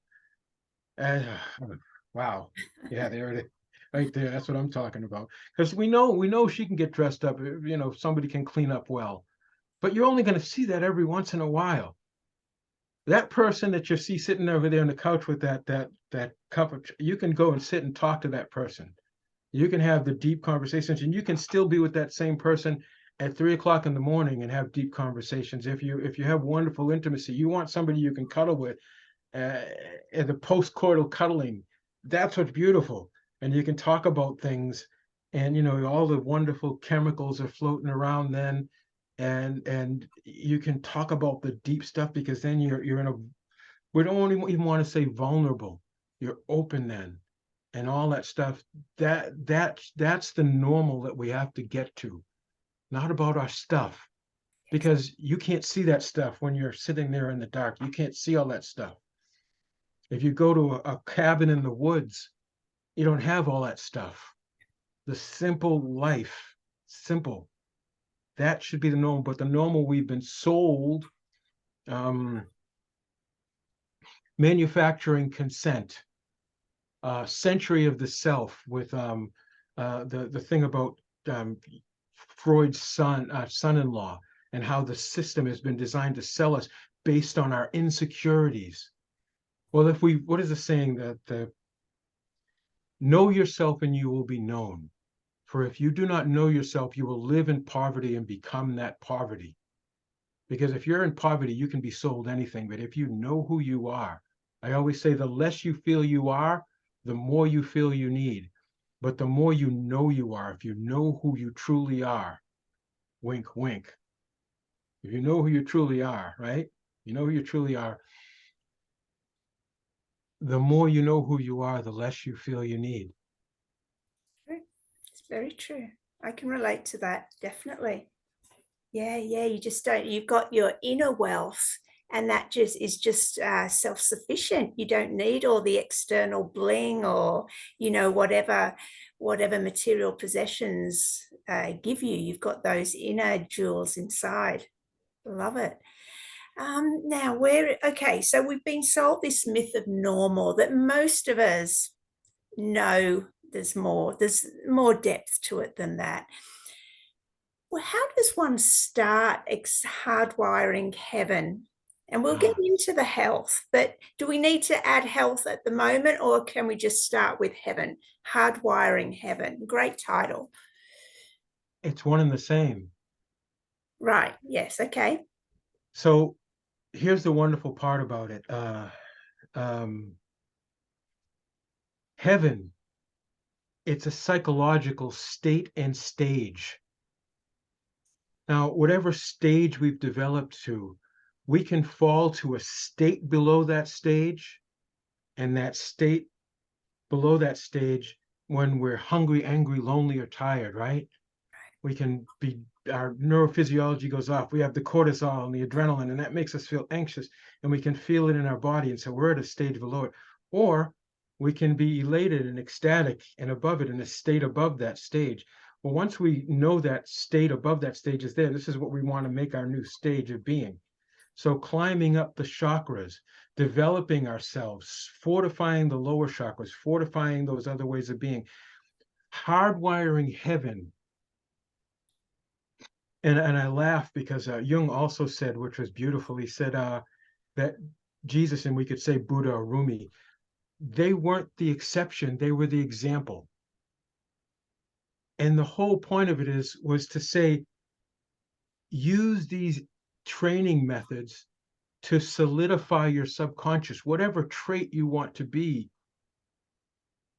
Wow. Yeah, there it is. Right there. That's what I'm talking about. Because we know she can get dressed up, somebody can clean up well. But you're only going to see that every once in a while. That person that you see sitting over there on the couch with that cup of, you can go and sit and talk to that person. You can have the deep conversations, and you can still be with that same person at 3 o'clock in the morning and have deep conversations. If you have wonderful intimacy, you want somebody you can cuddle with, and the post-coital cuddling, that's what's beautiful. And you can talk about things, and all the wonderful chemicals are floating around then, and you can talk about the deep stuff, because then you're in a, we don't even want to say vulnerable, you're open then, and all that stuff. That's the normal that we have to get to, not about our stuff, because you can't see that stuff when you're sitting there in the dark. You can't see all that stuff. If you go to a cabin in the woods, you don't have all that stuff. The simple life, simple, that should be the normal. But the normal we've been sold, manufacturing consent, century of the self, with the thing about Freud's son-in-law, and how the system has been designed to sell us based on our insecurities. Well, what is the saying, that know yourself and you will be known. For if you do not know yourself, you will live in poverty and become that poverty. Because if you're in poverty, you can be sold anything. But if you know who you are, I always say, the less you feel you are, the more you feel you need. But the more you know you are, if you know who you truly are, wink, wink. If you know who you truly are, right? You know who you truly are. The more you know who you are, the less you feel you need. It's very true. I can relate to that, definitely. Yeah, you just don't, you've got your inner wealth, and that just is just self-sufficient. You don't need all the external bling or, you know, whatever material possessions give you. You've got those inner jewels inside. Love it. Now, okay, so we've been sold this myth of normal that most of us know there's more depth to it than that. Well, how does one start hardwiring heaven? And we'll get into the health, but do we need to add health at the moment, or can we just start with heaven? Hardwiring heaven. Great title. It's one and the same. Right. Yes. Okay. So here's the wonderful part about it. Heaven, it's a psychological state and stage. Now, whatever stage we've developed to, we can fall to a state below that stage, and that state below that stage when we're hungry, angry, lonely, or tired, right? We can be, our neurophysiology goes off. We have the cortisol and the adrenaline, and that makes us feel anxious, and we can feel it in our body. And so we're at a stage below it. Or we can be elated and ecstatic and above it in a state above that stage. Well, once we know that state above that stage is there, this is what we want to make our new stage of being. So climbing up the chakras, developing ourselves, fortifying the lower chakras, fortifying those other ways of being, hardwiring heaven. And I laugh because Jung also said, which was beautiful, he said that Jesus, and we could say Buddha or Rumi, they weren't the exception, they were the example. And the whole point of it was to say, use these training methods to solidify your subconscious, whatever trait you want to be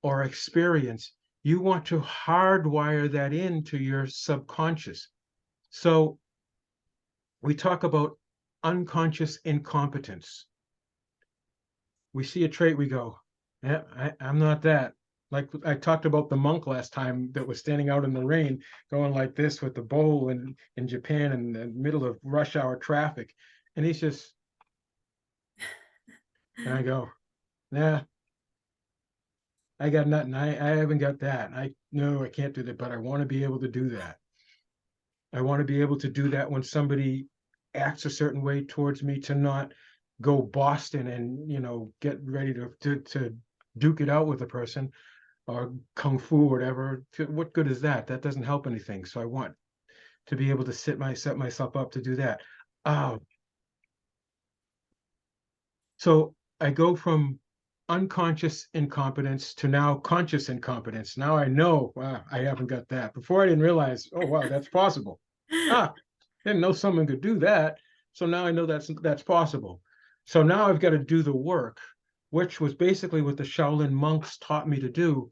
or experience, you want to hardwire that into your subconscious. So we talk about unconscious incompetence. We see a trait, we go, yeah, I'm not that. Like I talked about the monk last time that was standing out in the rain, going like this with the bowl in Japan in the middle of rush hour traffic. And he's just, and I go, nah, I got nothing. I haven't got that. No, I can't do that, but I want to be able to do that. I want to be able to do that when somebody acts a certain way towards me, to not go Boston and, you know, get ready to duke it out with a person, or kung fu or whatever. What good is that? That doesn't help anything. So I want to be able to set myself up to do that. So I go from unconscious incompetence to now conscious incompetence. Now I know, wow, I haven't got that. Before I didn't realize, oh, wow, that's possible. Didn't know someone could do that. So now I know that's possible. So now I've got to do the work, which was basically what the Shaolin monks taught me to do,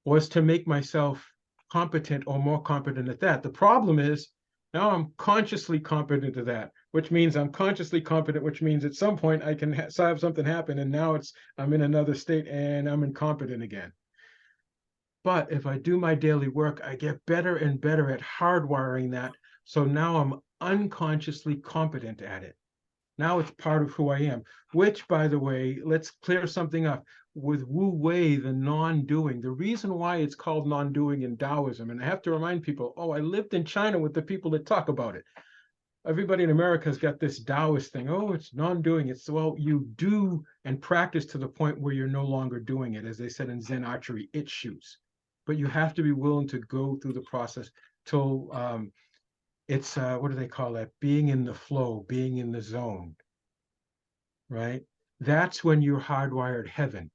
was to make myself competent or more competent at that. The problem is now I'm consciously competent to that, which means I'm consciously competent, which means at some point I can have something happen, and now I'm in another state and I'm incompetent again. But if I do my daily work, I get better and better at hardwiring that. So now I'm unconsciously competent at it. Now it's part of who I am, which, by the way, let's clear something up. With Wu Wei, the non-doing, the reason why it's called non-doing in Taoism, and I have to remind people, oh, I lived in China with the people that talk about it. Everybody in America has got this Taoist thing. Oh, it's non-doing. It's, well, you do and practice to the point where you're no longer doing it. As they said in Zen archery, it shoots. But you have to be willing to go through the process till it's, what do they call that? Being in the flow, being in the zone, right? That's when you're hardwired heaven.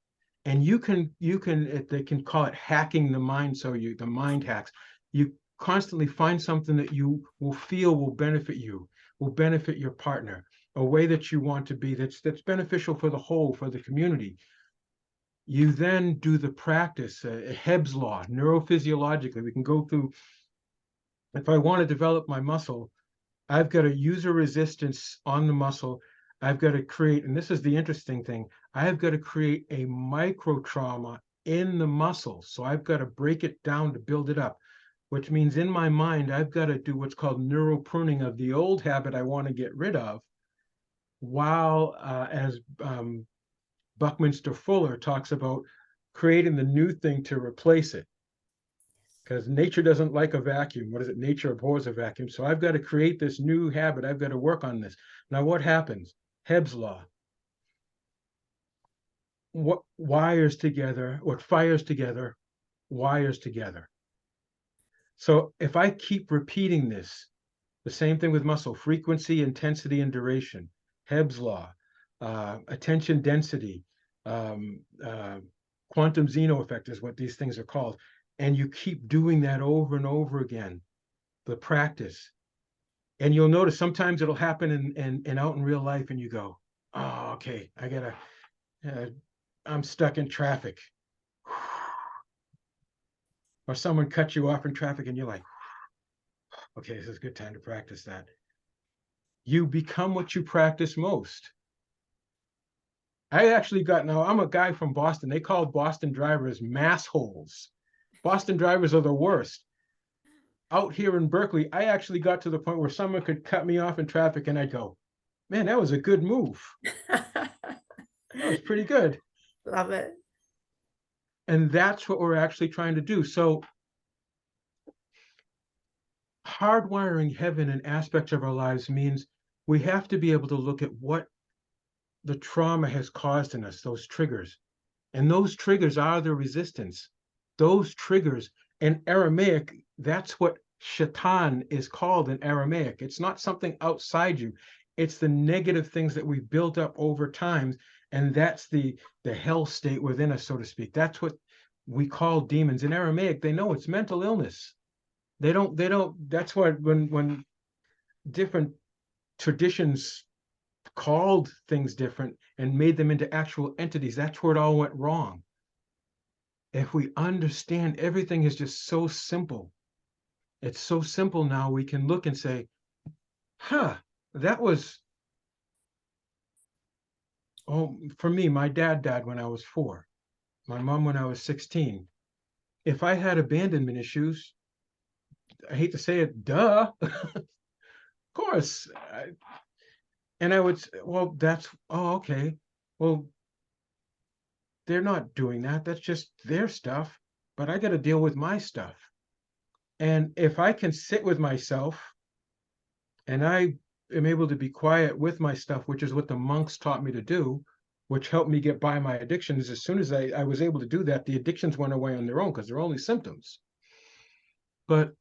And they can call it hacking the mind. So the mind hacks. You constantly find something that you will feel will benefit you, will benefit your partner, a way that you want to be, that's beneficial for the whole, for the community. You then do the practice, Hebb's law, neurophysiologically. We can go through, if I want to develop my muscle, I've got to use a resistance on the muscle. I've got to create, and this is the interesting thing, I've got to create a micro trauma in the muscle. So I've got to break it down to build it up, which means in my mind, I've got to do what's called neural pruning of the old habit I want to get rid of, while as Buckminster Fuller talks about creating the new thing to replace it. Because nature doesn't like a vacuum. What is it? Nature abhors a vacuum. So I've got to create this new habit. I've got to work on this. Now, what happens? Hebb's law. What wires together, what fires together, wires together. So if I keep repeating this, the same thing with muscle, frequency, intensity, and duration, Hebb's law, attention density, quantum Zeno effect is what these things are called. And you keep doing that over and over again, the practice. And you'll notice sometimes it'll happen in out in real life, and you go, oh, okay, I'm stuck in traffic. Or someone cuts you off in traffic and you're like, okay, this is a good time to practice that. You become what you practice most. I actually now I'm a guy from Boston. They call Boston drivers massholes. Boston drivers are the worst. Out here in Berkeley, I actually got to the point where someone could cut me off in traffic and I'd go, man, that was a good move. That was pretty good. Love it. And that's what we're actually trying to do. So hardwiring heaven in aspects of our lives means we have to be able to look at what the trauma has caused in us, those triggers. And those triggers are the resistance. Those triggers in Aramaic, that's what shaitan is called in Aramaic. It's not something outside you. It's the negative things that we've built up over time. And that's the hell state within us, so to speak. That's what we call demons. In Aramaic, they know it's mental illness. They don't, that's why when different traditions called things different and made them into actual entities, that's where it all went wrong. If we understand everything is just so simple, it's so simple now, we can look and say, that was, for me, my dad died when I was 4, my mom when I was 16. If I had abandonment issues, I hate to say it, duh, of course. And I would say, well, okay. Well, they're not doing that. That's just their stuff, but I got to deal with my stuff. And if I can sit with myself and I am able to be quiet with my stuff, which is what the monks taught me to do, which helped me get by my addictions. As soon as I was able to do that, the addictions went away on their own because they're only symptoms. But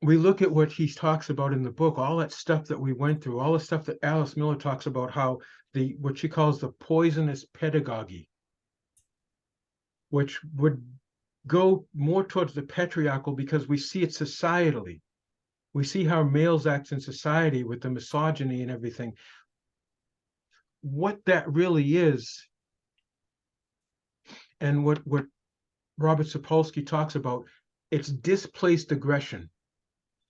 we look at what he talks about in the book, all that stuff that we went through, all the stuff that Alice Miller talks about, how what she calls the poisonous pedagogy, which would go more towards the patriarchal because we see it societally. We see how males act in society with the misogyny and everything. What that really is, and what Robert Sapolsky talks about, it's displaced aggression.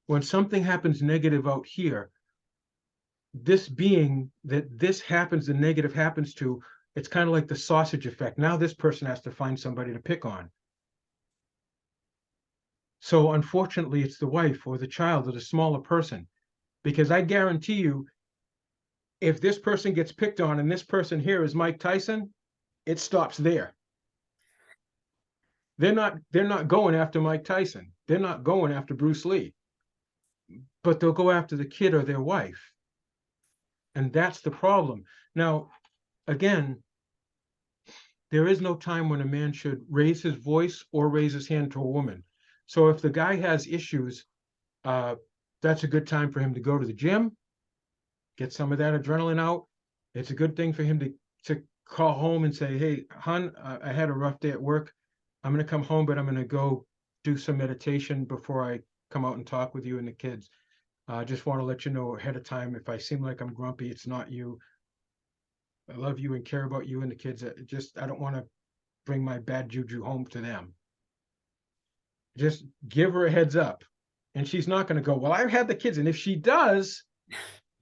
When something happens negative out here, this being that this happens, the negative happens to, it's kind of like the sausage effect. Now this person has to find somebody to pick on. So unfortunately, it's the wife or the child or the smaller person, because I guarantee you, if this person gets picked on and this person here is Mike Tyson, it stops there. They're not going after Mike Tyson. They're not going after Bruce Lee, but they'll go after the kid or their wife. And that's the problem. Now, again, there is no time when a man should raise his voice or raise his hand to a woman. So if the guy has issues, that's a good time for him to go to the gym, get some of that adrenaline out. It's a good thing for him to call home and say, hey, hon, I had a rough day at work. I'm going to come home, but I'm going to go do some meditation before I come out and talk with you and the kids. I just want to let you know ahead of time, if I seem like I'm grumpy, it's not you. I love you and care about you and the kids. I don't want to bring my bad juju home to them. Just give her a heads up. And she's not going to go, well, I've had the kids. And if she does,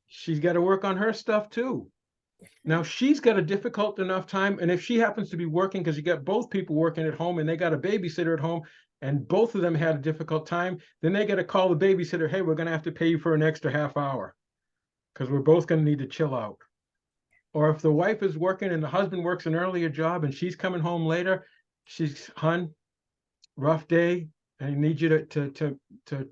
she's got to work on her stuff too. Now she's got a difficult enough time. And if she happens to be working, because you got both people working at home and they got a babysitter at home, and both of them had a difficult time, then they got to call the babysitter, hey, we're going to have to pay you for an extra half hour. because we're both going to need to chill out. Or if the wife is working and the husband works an earlier job and she's coming home later, she's, hon, rough day. I need you to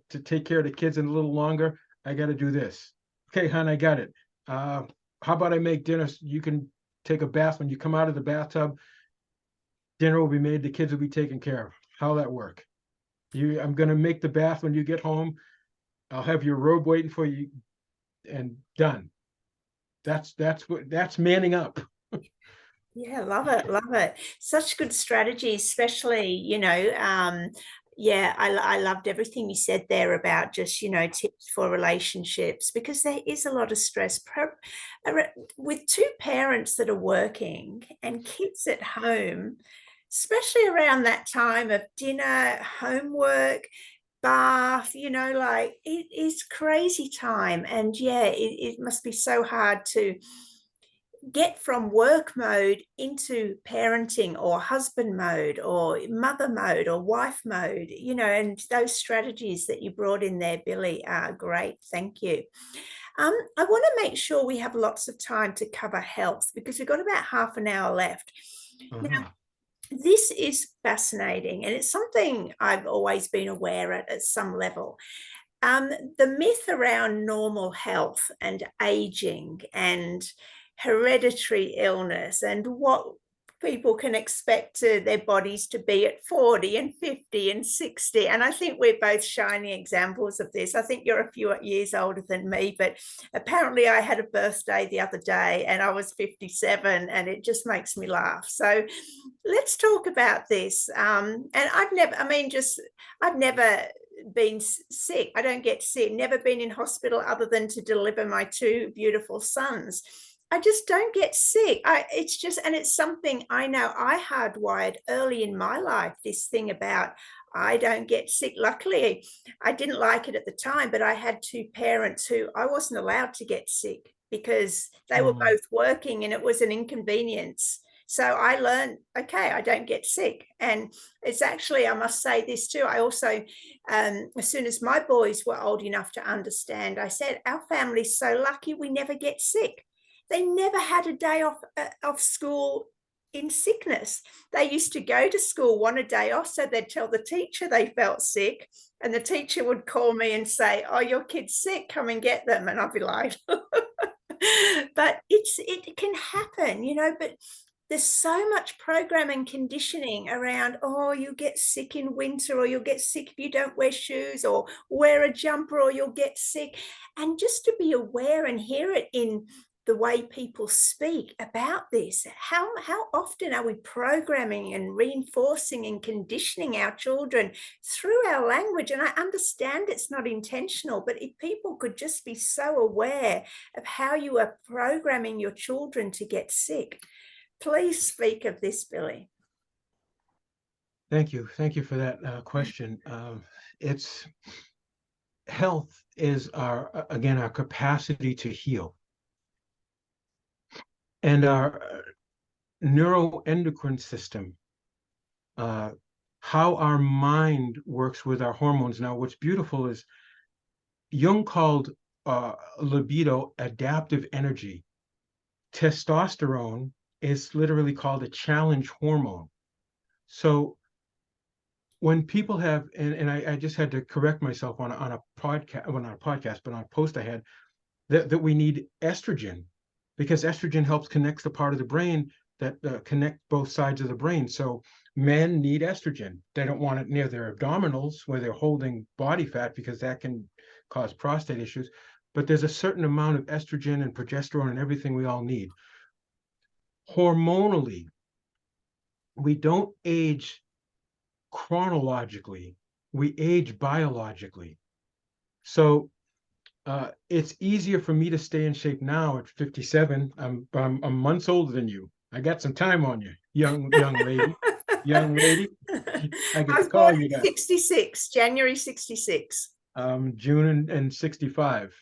take care of the kids a little longer. I got to do this. Okay, hon, I got it. How about I make dinner? So you can take a bath when you come out of the bathtub. Dinner will be made. The kids will be taken care of. How'll that work? I'm going to make the bath when you get home. I'll have your robe waiting for you, and done. That's manning up. Yeah, love it. Such good strategy, especially, yeah, I loved everything you said there about just, tips for relationships, because there is a lot of stress with two parents that are working and kids at home, especially around that time of dinner, homework, bath, like it is crazy time. And yeah, it must be so hard to get from work mode into parenting or husband mode or mother mode or wife mode, and those strategies that you brought in there, Billy, are great. Thank you. I want to make sure we have lots of time to cover health, because we've got about half an hour left. Now, this is fascinating, and it's something I've always been aware at some level. The myth around normal health and aging and hereditary illness and what people can expect their bodies to be at 40 and 50 and 60. And I think we're both shining examples of this. I think you're a few years older than me, but apparently I had a birthday the other day and I was 57, and it just makes me laugh. So let's talk about this. And I've never been sick. I don't get sick, never been in hospital other than to deliver my two beautiful sons. I just don't get sick. It's something I know I hardwired early in my life, this thing about I don't get sick. Luckily, I didn't like it at the time, but I had two parents who I wasn't allowed to get sick because they were both working and it was an inconvenience. So I learned, okay, I don't get sick. And it's actually, I must say this too, I also, as soon as my boys were old enough to understand, I said, our family's so lucky we never get sick. They never had a day off school in sickness. They used to go to school, want a day off, so they'd tell the teacher they felt sick, and the teacher would call me and say, oh, your kid's sick, come and get them. And I'd be like, but it can happen, but there's so much programming conditioning around, oh, you'll get sick in winter, or you'll get sick if you don't wear shoes, or wear a jumper, or you'll get sick. And just to be aware and hear it in the way people speak about this, how often are we programming and reinforcing and conditioning our children through our language? And I understand it's not intentional, but if people could just be so aware of how you are programming your children to get sick. Please speak of this, Billy. Thank you for that question. It's health is our capacity to heal. And our neuroendocrine system, how our mind works with our hormones. Now, what's beautiful is Jung called libido adaptive energy. Testosterone is literally called a challenge hormone. So when people have, and I just had to correct myself on a podcast, well, not a podcast, but on a post I had, that we need estrogen, because estrogen helps connect the part of the brain that connect both sides of the brain. So men need estrogen. They don't want it near their abdominals where they're holding body fat, because that can cause prostate issues. But there's a certain amount of estrogen and progesterone and everything we all need. Hormonally, we don't age chronologically, we age biologically. So it's easier for me to stay in shape now at 57. I'm months older than you. I got some time on you, young lady. Young lady. I could call you that. 66, January 66. June and 65.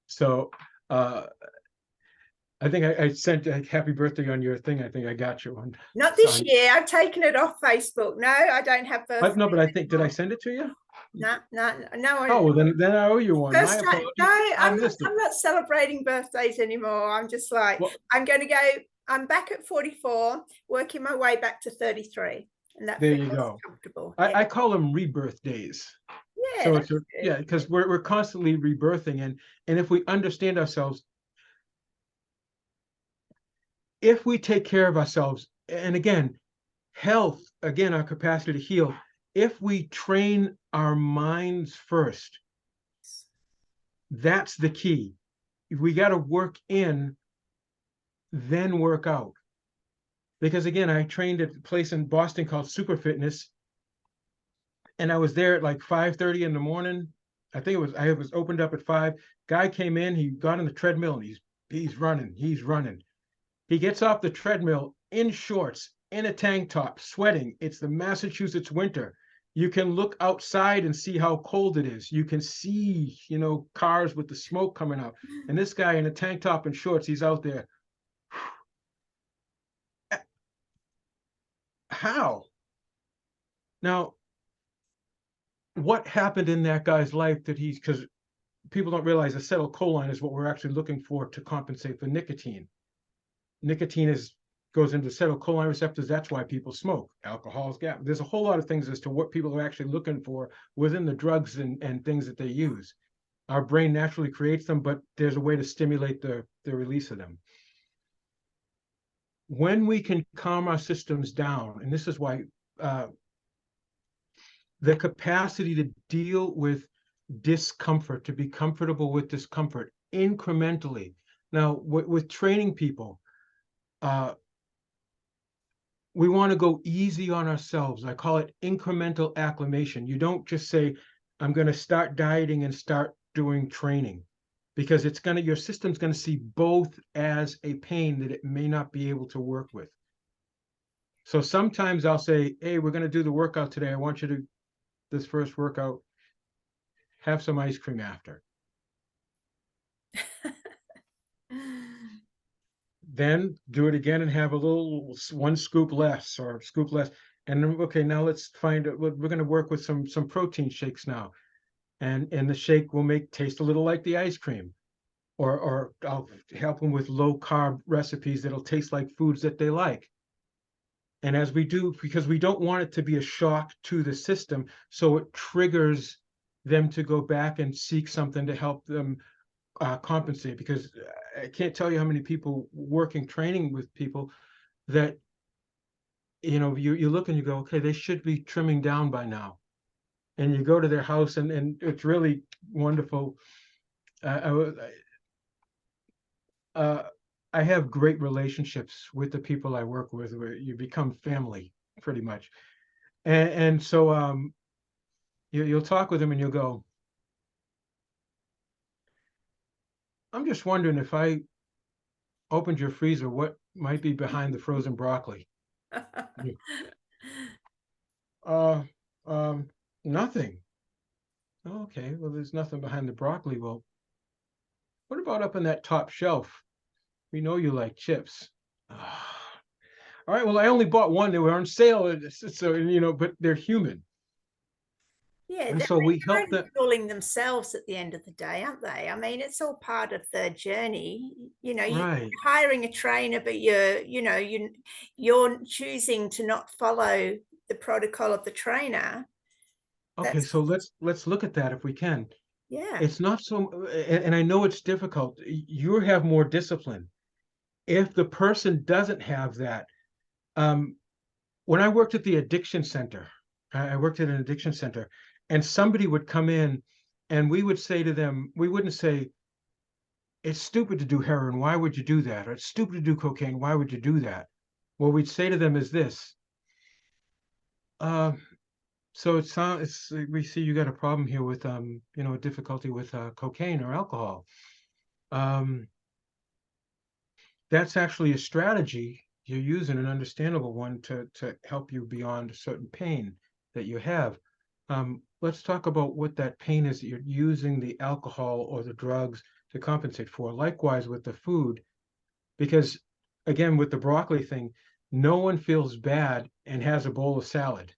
So I think I sent a happy birthday on your thing. I think I got you one. Not this year. I've taken it off Facebook. No, I don't have birthday. No, but I think, did I send it to you? No, no, no. Oh, well, then I owe you one. My First time, no, apologies. I missed it. I'm not celebrating birthdays anymore. I'm just like, Well, I'm going to go, I'm back at 44, working my way back to 33. And that there feels you go. comfortable. Yeah. I call them rebirth days. Yeah, So that's it's a, good. yeah, because we're constantly rebirthing, and if we understand ourselves, if we take care of ourselves, and again, health, again, our capacity to heal, if we train our minds first, that's the key. We got to work in, then work out. Because again, I trained at a place in Boston called Super Fitness, and I was there at like 5:30 in the morning. I was opened up at 5. Guy came in, he got on the treadmill, and he's running. He gets off the treadmill in shorts, in a tank top, sweating. It's the Massachusetts winter. You can look outside and see how cold it is. You can see, cars with the smoke coming out. And this guy in a tank top and shorts, he's out there. How? Now, what happened in that guy's life that because people don't realize acetylcholine is what we're actually looking for to compensate for nicotine. Nicotine goes into acetylcholine receptors. That's why people smoke. Alcohol's gas. There's a whole lot of things as to what people are actually looking for within the drugs and things that they use. Our brain naturally creates them, but there's a way to stimulate the release of them. When we can calm our systems down, and this is why the capacity to deal with discomfort, to be comfortable with discomfort incrementally. Now, with training people, we want to go easy on ourselves. I call it incremental acclimation. You don't just say, I'm going to start dieting and start doing training, because your system's going to see both as a pain that it may not be able to work with. So sometimes I'll say, hey, we're going to do the workout today. I want you to, this first workout, have some ice cream after. Then do it again and have one scoop less or scoop less. And then, okay, now let's find we're going to work with some protein shakes now. And the shake will taste a little like the ice cream. Or I'll help them with low carb recipes that'll taste like foods that they like. And as we do, because we don't want it to be a shock to the system, so it triggers them to go back and seek something to help them compensate. Because I can't tell you how many people training with people that, you look and you go, okay, they should be trimming down by now. And you go to their house and it's really wonderful. I have great relationships with the people I work with, where you become family pretty much. And so you'll talk with them and you'll go, I'm just wondering, if I opened your freezer, what might be behind the frozen broccoli? Nothing. Okay, well, there's nothing behind the broccoli. Well, what about up in that top shelf? We know you like chips. All right, well, I only bought one. They were on sale, so but they're human. Yeah, And they're so we help them. fooling themselves at the end of the day, aren't they? I mean, it's all part of the journey. You're Right. hiring a trainer, but you're choosing to not follow the protocol of the trainer. Okay, so let's look at that if we can. Yeah. It's not so, and I know it's difficult. You have more discipline. If the person doesn't have that, when I worked at the addiction center, I worked at an addiction center, and somebody would come in and we would say to them, we wouldn't say, it's stupid to do heroin, why would you do that? Or it's stupid to do cocaine, why would you do that? What we'd say to them is this, so we see you got a problem here with difficulty with cocaine or alcohol. That's actually a strategy you're using, an understandable one to help you beyond a certain pain that you have. Let's talk about what that pain is that you're using the alcohol or the drugs to compensate for. Likewise with the food, because again, with the broccoli thing, no one feels bad and has a bowl of salad.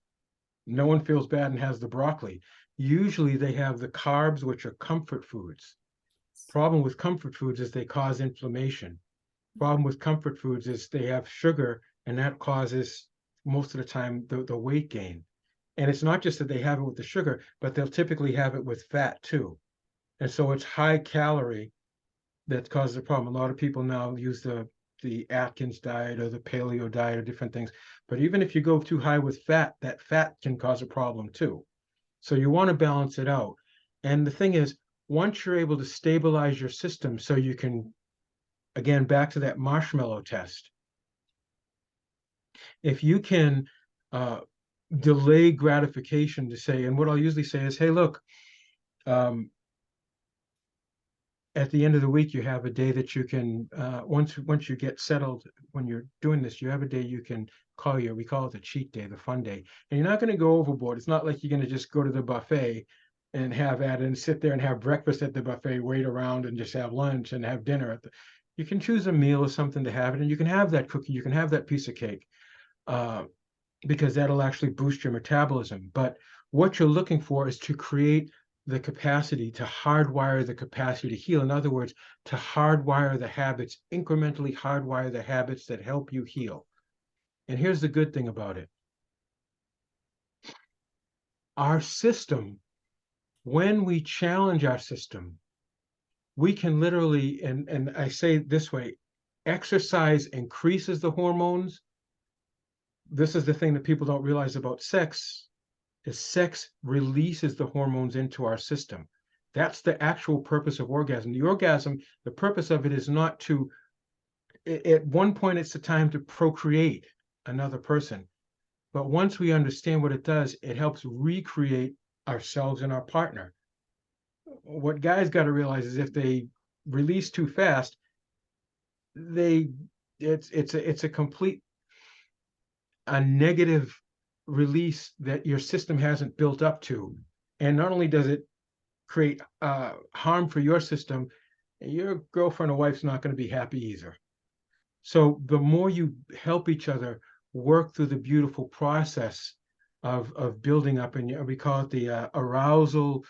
No one feels bad and has the broccoli. usually they have the carbs, which are comfort foods. Problem with comfort foods is they cause inflammation. Problem with comfort foods is they have sugar, and that causes most of the time the weight gain. And it's not just that they have it with the sugar, but they'll typically have it with fat too. And so it's high calorie that causes the problem. A lot of people now use the Atkins diet or the paleo diet or different things. But even if you go too high with fat, that fat can cause a problem too. So you want to balance it out. And the thing is, once you're able to stabilize your system so you can, again, back to that marshmallow test, if you can delay gratification to say, and what I'll usually say is, hey, look, at the end of the week, you have a day that you can, once you get settled, when you're doing this, you have a day you can we call it the cheat day, the fun day. And you're not going to go overboard. It's not like you're going to just go to the buffet and have at it and sit there and have breakfast at the buffet, wait around and just have lunch and have dinner at the, you can choose a meal or something to have it, and you can have that cookie, you can have that piece of cake, because that'll actually boost your metabolism. But what you're looking for is to create the capacity to hardwire the capacity to heal. In other words, to hardwire the habits, incrementally hardwire the habits that help you heal. And here's the good thing about it. Our system, when we challenge our system, we can literally, and I say it this way, exercise increases the hormones. This is the thing that people don't realize about sex, is sex releases the hormones into our system. That's the actual purpose of orgasm. The orgasm, the purpose of it is not to, at one point, it's the time to procreate another person. But once we understand what it does, it helps recreate ourselves and our partner. What guys got to realize is if they release too fast, it's a complete a negative release that your system hasn't built up to. And not only does it create harm for your system, your girlfriend or wife's not going to be happy either. So the more you help each other work through the beautiful process of building up, and we call it the arousal,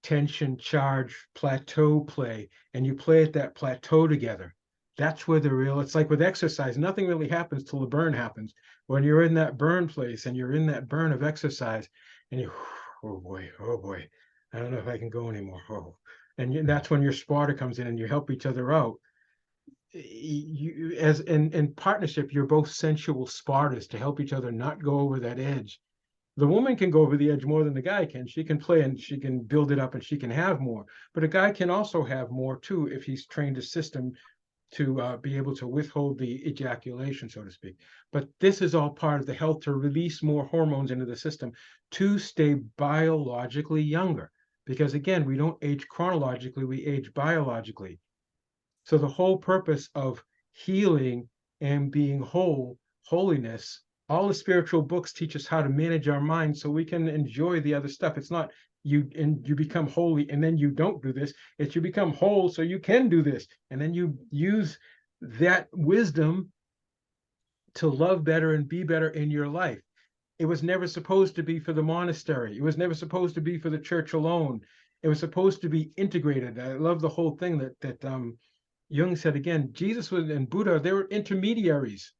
tension, charge, plateau play, and you play at that plateau together. That's where the real, it's like with exercise, nothing really happens till the burn happens. When you're in that burn place and you're in that burn of exercise and you, oh boy, I don't know if I can go anymore. Oh. And that's when your Sparta comes in and you help each other out. You, as in partnership, you're both sensual Spartas to help each other not go over that edge. The woman can go over the edge more than the guy can. She can play and she can build it up and she can have more. But a guy can also have more too if he's trained his system to be able to withhold the ejaculation, so to speak. But this is all part of the health to release more hormones into the system to stay biologically younger. Because again, we don't age chronologically, we age biologically. So the whole purpose of healing and being whole, holiness, all the spiritual books teach us how to manage our mind so we can enjoy the other stuff. It's not you become holy and then you don't do this. It's you become whole so you can do this. And then you use that wisdom to love better and be better in your life. It was never supposed to be for the monastery. It was never supposed to be for the church alone. It was supposed to be integrated. I love the whole thing that Jung said again. Jesus was, and Buddha, they were intermediaries.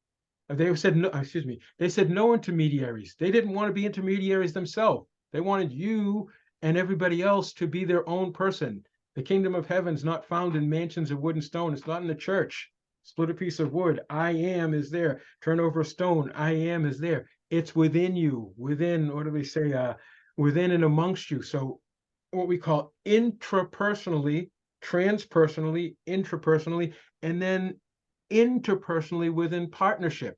They said no, excuse me. They said no intermediaries. They didn't want to be intermediaries themselves. They wanted you and everybody else to be their own person. The kingdom of heaven is not found in mansions of wood and stone. It's not in the church. Split a piece of wood. I am is there. Turn over a stone. I am is there. It's within you. Within, what do they say? Within and amongst you. So what we call intrapersonally, transpersonally, intrapersonally, and then interpersonally within partnership.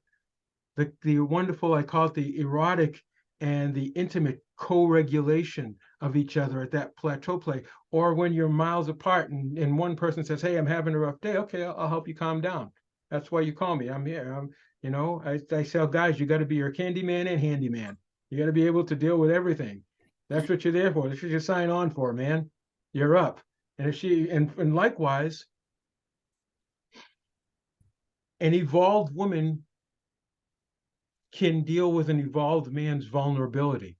The wonderful, I call it the erotic and the intimate co-regulation of each other at that plateau play. Or when you're miles apart and one person says, hey, I'm having a rough day. Okay, I'll help you calm down. That's why you call me. I'm here. I tell guys, you got to be your candy man and handyman. You got to be able to deal with everything. That's what you're there for. That's what you sign on for, man. You're up. And if she, and likewise, an evolved woman can deal with an evolved man's vulnerability.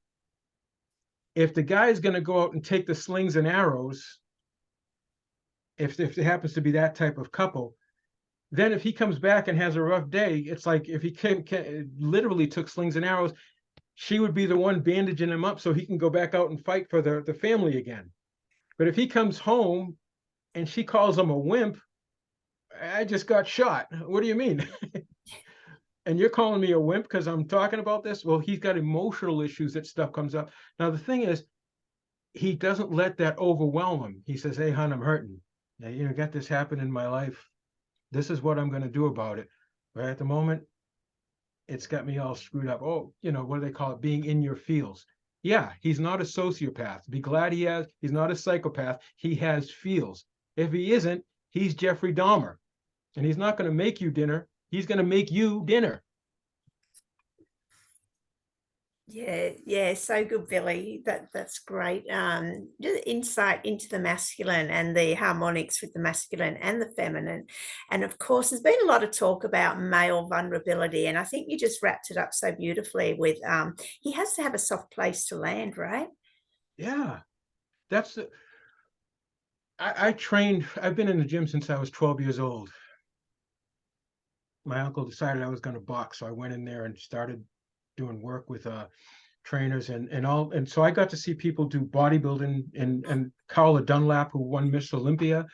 if the guy is going to go out and take the slings and arrows, if it happens to be that type of couple, then if he comes back and has a rough day, it's like if he literally took slings and arrows, she would be the one bandaging him up so he can go back out and fight for the family again. But if he comes home and she calls him a wimp, I just got shot. What do you mean? And you're calling me a wimp because I'm talking about this? Well, he's got emotional issues that stuff comes up. Now, the thing is, he doesn't let that overwhelm him. He says, hey, hon, I'm hurting. Now, got this happen in my life. This is what I'm going to do about it. But at the moment, it's got me all screwed up. Oh, what do they call it? Being in your feels. Yeah, he's not a sociopath. Be glad he's not a psychopath. He has feels. If he isn't, he's Jeffrey Dahmer. And he's not going to make you dinner. He's going to make you dinner. Yeah, so good, Billy. That's great. Just insight into the masculine and the harmonics with the masculine and the feminine. And of course, there's been a lot of talk about male vulnerability, and I think you just wrapped it up so beautifully with he has to have a soft place to land, right? Yeah, that's I trained. I've been in the gym since I was 12 years old. My uncle decided I was going to box, so I went in there and started doing work with trainers and so I got to see people do bodybuilding and Carla Dunlap, who won Miss Olympia.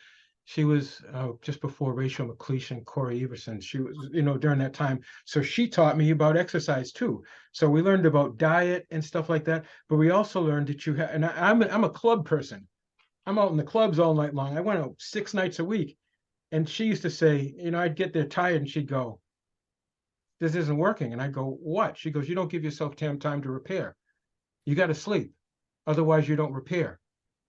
She was just before Rachel McLeish and Corey Everson. She was, during that time. So she taught me about exercise too. So we learned about diet and stuff like that. But we also learned that you have, and I'm a club person. I'm out in the clubs all night long. I went out 6 nights a week. And she used to say, I'd get there tired and she'd go, this isn't working. And I'd go, what? She goes, you don't give yourself time to repair. You got to sleep. Otherwise, you don't repair.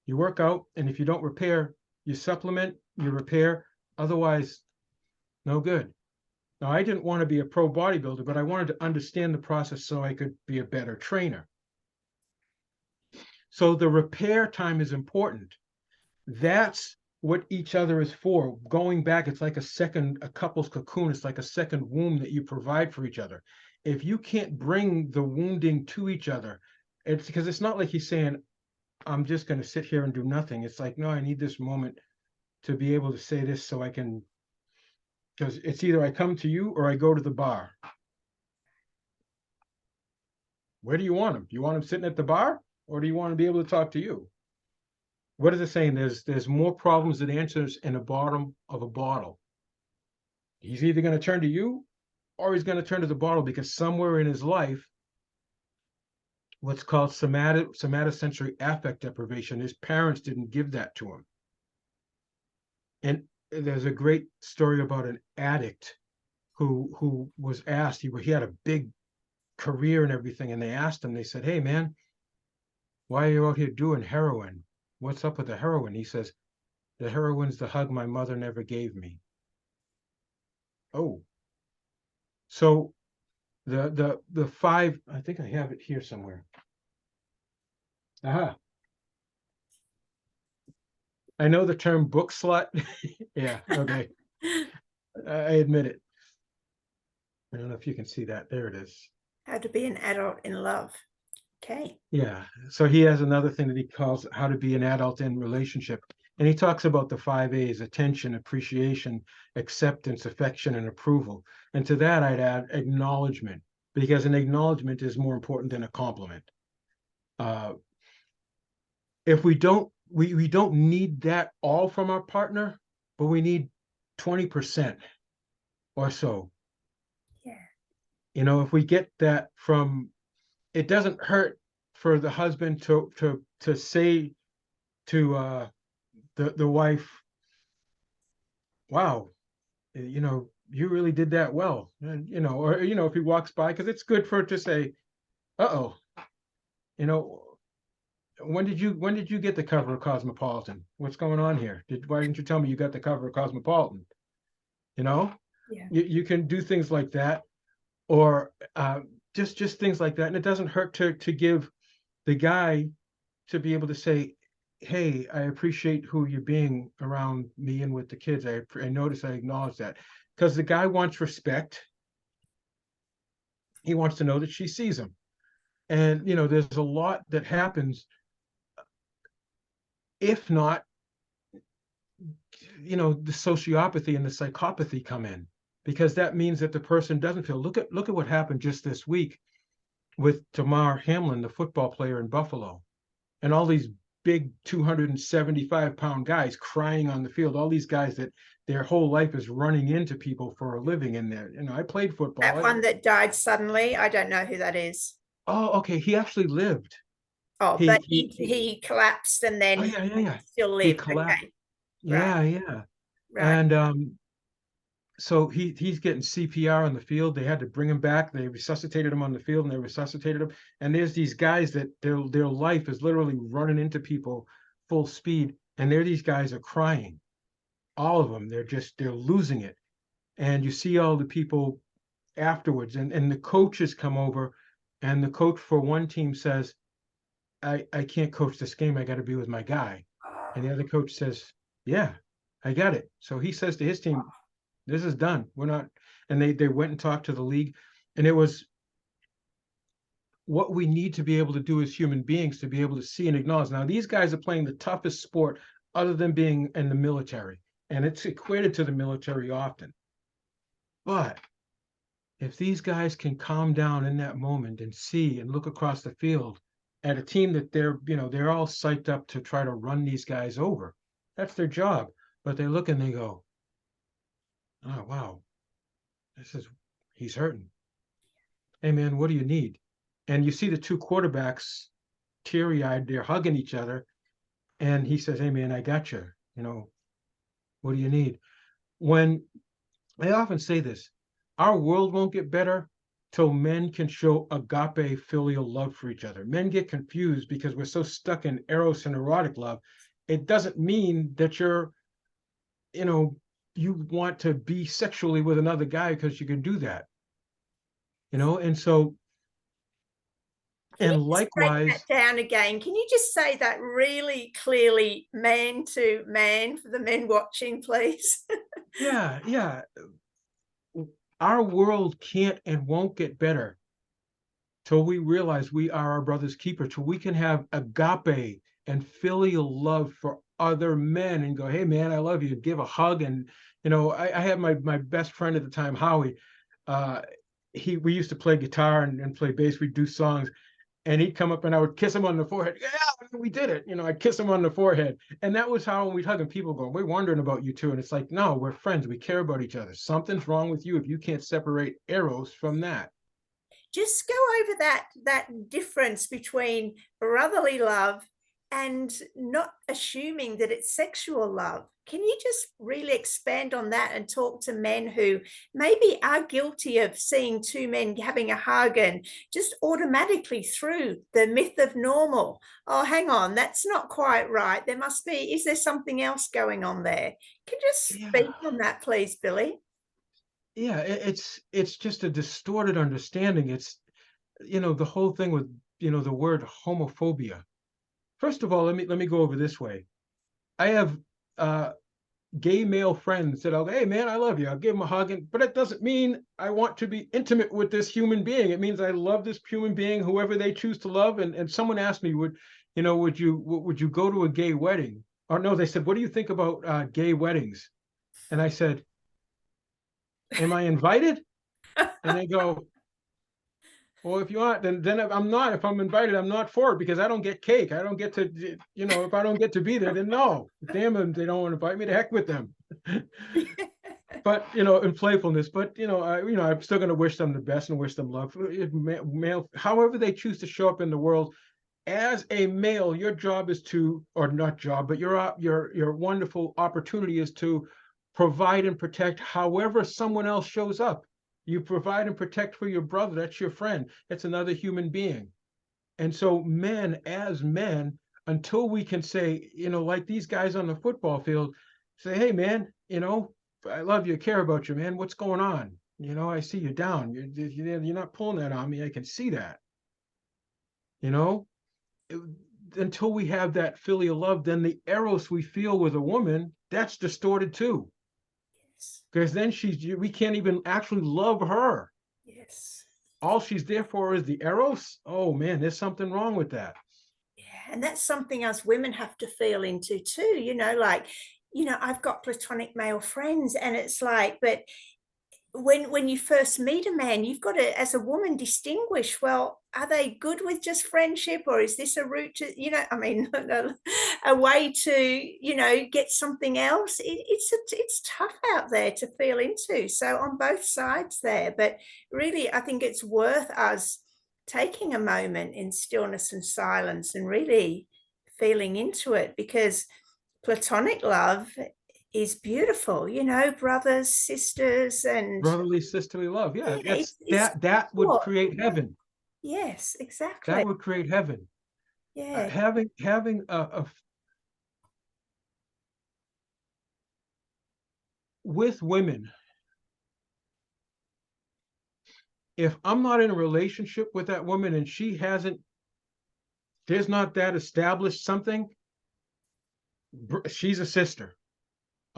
You work out, and if you don't repair, you supplement, you repair. Otherwise, no good. Now, I didn't want to be a pro bodybuilder, but I wanted to understand the process so I could be a better trainer. So the repair time is important. That's what each other is for. Going back, it's like a couple's cocoon. It's like a second womb that you provide for each other. If you can't bring the wounding to each other, it's because it's not like he's saying, I'm just going to sit here and do nothing. It's like, no, I need this moment to be able to say this so I can, because it's either I come to you or I go to the bar. Where do you want him? Do you want him sitting at the bar, or do you want to be able to talk to you? What is it saying? There's more problems than answers in the bottom of a bottle. He's either going to turn to you or he's going to turn to the bottle, because somewhere in his life, what's called somatosensory affect deprivation, his parents didn't give that to him. And there's a great story about an addict who was asked, he had a big career and everything, and they asked him, they said, hey man, why are you out here doing heroin? What's up with the heroin? He says, the heroin's the hug my mother never gave me. Oh, so the 5, I think I have it here somewhere. Aha. I know the term book slut. Yeah, okay. I admit it. I don't know if you can see that. There it is. How to be an adult in love. Okay. Yeah. So he has another thing that he calls how to be an adult in relationship. And he talks about the 5 A's: attention, appreciation, acceptance, affection, and approval. And to that, I'd add acknowledgement, because an acknowledgement is more important than a compliment. If we don't need that all from our partner, but we need 20% or so. Yeah. If we get that from, it doesn't hurt for the husband to say to the wife, wow, you really did that well. And, or, if he walks by, because it's good for it to say, uh-oh, when did you get the cover of Cosmopolitan? What's going on here? Why didn't you tell me you got the cover of Cosmopolitan? Yeah. You can do things like that, or just things like that. And it doesn't hurt to give the guy to be able to say, hey, I appreciate who you're being around me and with the kids. I notice, I acknowledge that, because the guy wants respect. He wants to know that she sees him. And there's a lot that happens if not, the sociopathy and the psychopathy come in, because that means that the person doesn't feel. Look at what happened just this week with Damar Hamlin, the football player in Buffalo, and all these big 275-pound guys crying on the field. All these guys that their whole life is running into people for a living in there. I played football. That one that died suddenly, I don't know who that is. Oh, okay. He actually lived. Oh, but he collapsed and then yeah. still lived. He collapsed. Okay. Yeah, Right. yeah. Right. And so he's getting CPR on the field. They had to bring him back. They resuscitated him on the field, and they resuscitated him. And there's these guys that their life is literally running into people full speed, and these guys are crying. All of them. They're losing it. And you see all the people afterwards, and the coaches come over, and the coach for one team says, I can't coach this game. I got to be with my guy. And the other coach says, yeah, I got it. So he says to his team, this is done. We're not. And they went and talked to the league. And it was what we need to be able to do as human beings, to be able to see and acknowledge. Now, these guys are playing the toughest sport other than being in the military. And it's equated to the military often. But if these guys can calm down in that moment and see and look across the field at a team that they're all psyched up to try to run these guys over, that's their job. But they look and they go, oh, wow, he's hurting. Hey, man, what do you need? And you see the two quarterbacks teary-eyed, they're hugging each other. And he says, hey, man, I got you. What do you need? When I often say this, our world won't get better till men can show agape filial love for each other. Men get confused because we're so stuck in eros and erotic love. It doesn't mean that you want to be sexually with another guy because you can do that. And so, Can and you just break likewise, that down again? Can you just say that really clearly, man to man, for the men watching, please? yeah. Our world can't and won't get better till we realize we are our brother's keeper, till we can have agape and filial love for other men and go, hey, man, I love you, give a hug. And, I had my best friend at the time, Howie. We used to play guitar and play bass. We'd do songs. And he'd come up and I would kiss him on the forehead. Yeah, we did it. I'd kiss him on the forehead. And that was how, when we'd hug him, people go, we're wondering about you too. And it's like, no, we're friends. We care about each other. Something's wrong with you if you can't separate eros from that. Just go over that difference between brotherly love and not assuming that it's sexual love. Can you just really expand on that and talk to men who maybe are guilty of seeing two men having a hug and just automatically through the myth of normal? Oh, hang on, that's not quite right. Is there something else going on there? Can you just speak on that, please, Billy? Yeah, it's just a distorted understanding. It's the whole thing with the word homophobia. First of all, let me go over this way. I have gay male friends that hey, man, I love you. I'll give them a hug, but it doesn't mean I want to be intimate with this human being. It means I love this human being, whoever they choose to love. And someone asked me, would you go to a gay wedding? Or no, they said, what do you think about gay weddings? And I said, am I invited? And they go, well, if you aren't, then I'm not. If I'm invited, I'm not for it because I don't get cake. I don't get to, if I don't get to be there, then no. Damn them, they don't want to invite me. To heck with them. But in playfulness. But I'm still going to wish them the best and wish them love. Male, however they choose to show up in the world. As a male, your job is to, or not job, but your wonderful opportunity is to provide and protect however someone else shows up. You provide and protect for your brother. That's your friend. That's another human being. And so men, as men, until we can say, like these guys on the football field, say, hey, man, I love you, care about you, man. What's going on? I see you down. You're not pulling that on me. I can see that. Until we have that filial love, then the eros we feel with a woman, that's distorted too. Because then we can't even actually love her. Yes. All she's there for is the eros. Oh man, there's something wrong with that. Yeah. and that's something us women have to feel into too, like, I've got platonic male friends, and it's like, but when you first meet a man, you've got to, as a woman, distinguish, well, are they good with just friendship, or is this a route to, I mean, a way to, get something else? It's tough out there to feel into. So on both sides there, but really, I think it's worth us taking a moment in stillness and silence and really feeling into it, because platonic love is beautiful, brothers, sisters, and Brotherly, sisterly love. Yeah, yeah, that would create heaven. Yes, exactly. That would create heaven. Yeah. Having with women, if I'm not in a relationship with that woman and there's not that established something, she's a sister.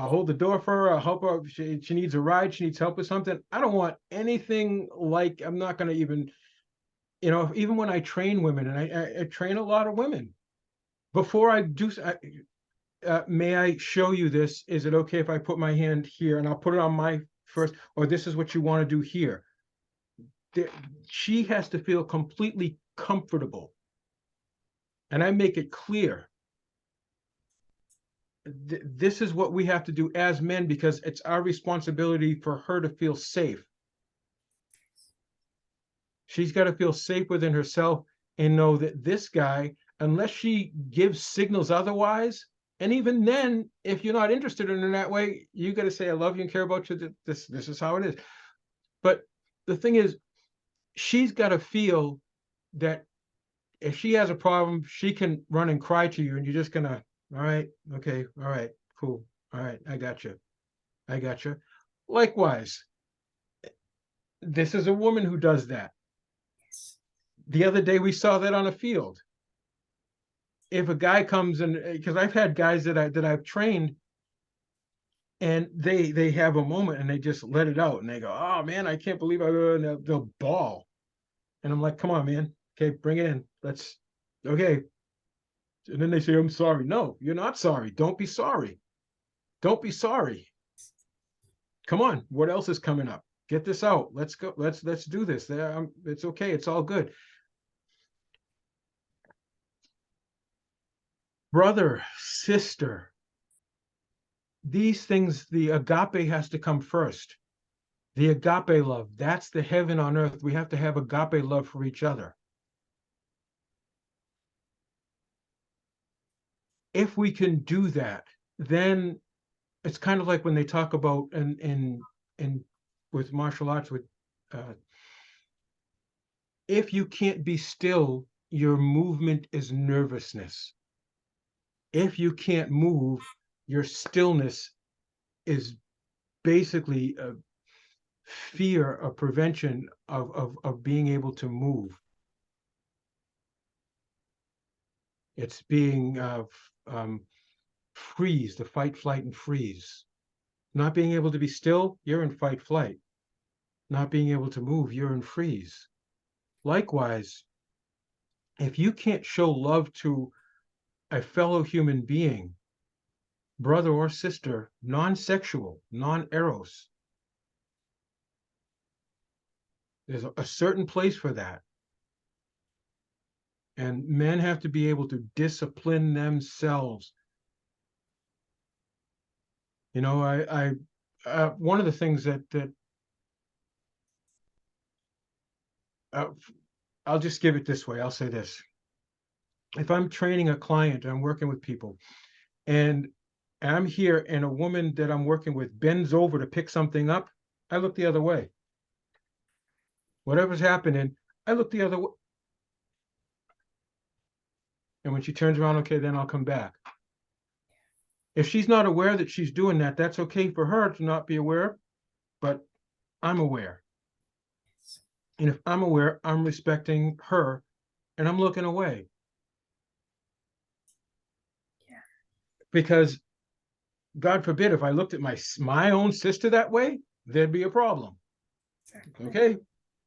I'll hold the door for her. I'll help her. She needs a ride. She needs help with something. I don't want anything like, I'm not going to even, even when I train women, and I train a lot of women, before I do, may I show you this? Is it okay if I put my hand here, and I'll put it on my first, or this is what you want to do here? She has to feel completely comfortable. And I make it clear. This is what we have to do as men, because it's our responsibility for her to feel safe. She's got to feel safe within herself and know that this guy, unless she gives signals otherwise, and even then, if you're not interested in her that way, you got to say, I love you and care about you. This is how it is. But the thing is, she's got to feel that if she has a problem, she can run and cry to you, and you're just gonna, all right, okay, all right, cool, all right, I got you. Likewise, this is a woman who does that. The other day we saw that on a field. If a guy comes in, because I've had guys that I've trained, and they have a moment and they just let it out, and they go, oh man, I can't believe and they'll bawl, and I'm like, come on, man, okay, bring it in, okay. And then they say, I'm sorry. No, you're not sorry. Don't be sorry. Don't be sorry. Come on. What else is coming up? Get this out. Let's go. Let's do this. It's okay. It's all good. Brother, sister, these things, the agape has to come first. The agape love, that's the heaven on earth. We have to have agape love for each other. If we can do that, then it's kind of like when they talk about in with martial arts, with if you can't be still, your movement is nervousness. If you can't move, your stillness is basically a fear, a prevention of being able to move. It's being freeze, the fight, flight, and freeze. Not being able to be still, you're in fight, flight. Not being able to move, you're in freeze. Likewise, if you can't show love to a fellow human being, brother or sister, non-sexual, non-eros, there's a certain place for that. And men have to be able to discipline themselves. One of the things that I'll just give it this way. I'll say this. If I'm training a client, I'm working with people, and I'm here, and a woman that I'm working with bends over to pick something up, I look the other way. Whatever's happening, I look the other way. And when she turns around, okay, then I'll come back. If she's not aware that she's doing that, that's okay for her to not be aware, but I'm aware. And if I'm aware, I'm respecting her, and I'm looking away. Yeah. Because God forbid, if I looked at my own sister that way, there'd be a problem. Exactly. Okay.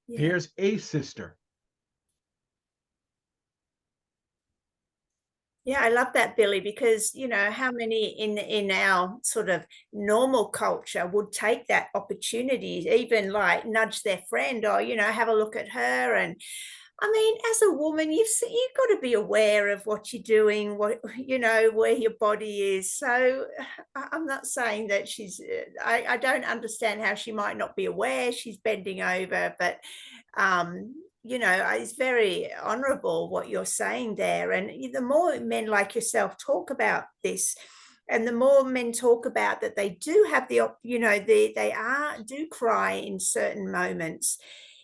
Yeah. Here's a sister. Yeah, I love that, Billy, because how many in our sort of normal culture would take that opportunity, even like nudge their friend or have a look at her. And I mean, as a woman, you've got to be aware of what you're doing, what where your body is. So I'm not saying that I don't understand how she might not be aware she's bending over, but it's very honorable what you're saying there. And the more men like yourself talk about this, and the more men talk about that they do have do cry in certain moments,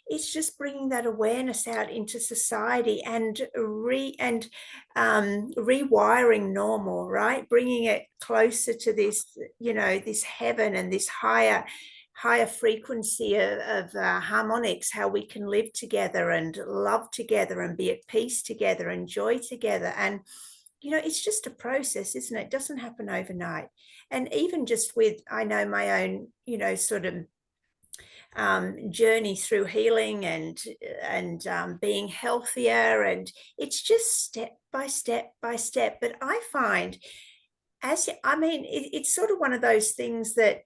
it's just bringing that awareness out into society and rewiring normal, right? Bringing it closer to this heaven and this higher frequency of harmonics, how we can live together and love together and be at peace together and joy together. And it's just a process, isn't it? It doesn't happen overnight. And even just with, I know my own sort of journey through healing and being healthier, and it's just step by step by step. But I find, it's sort of one of those things that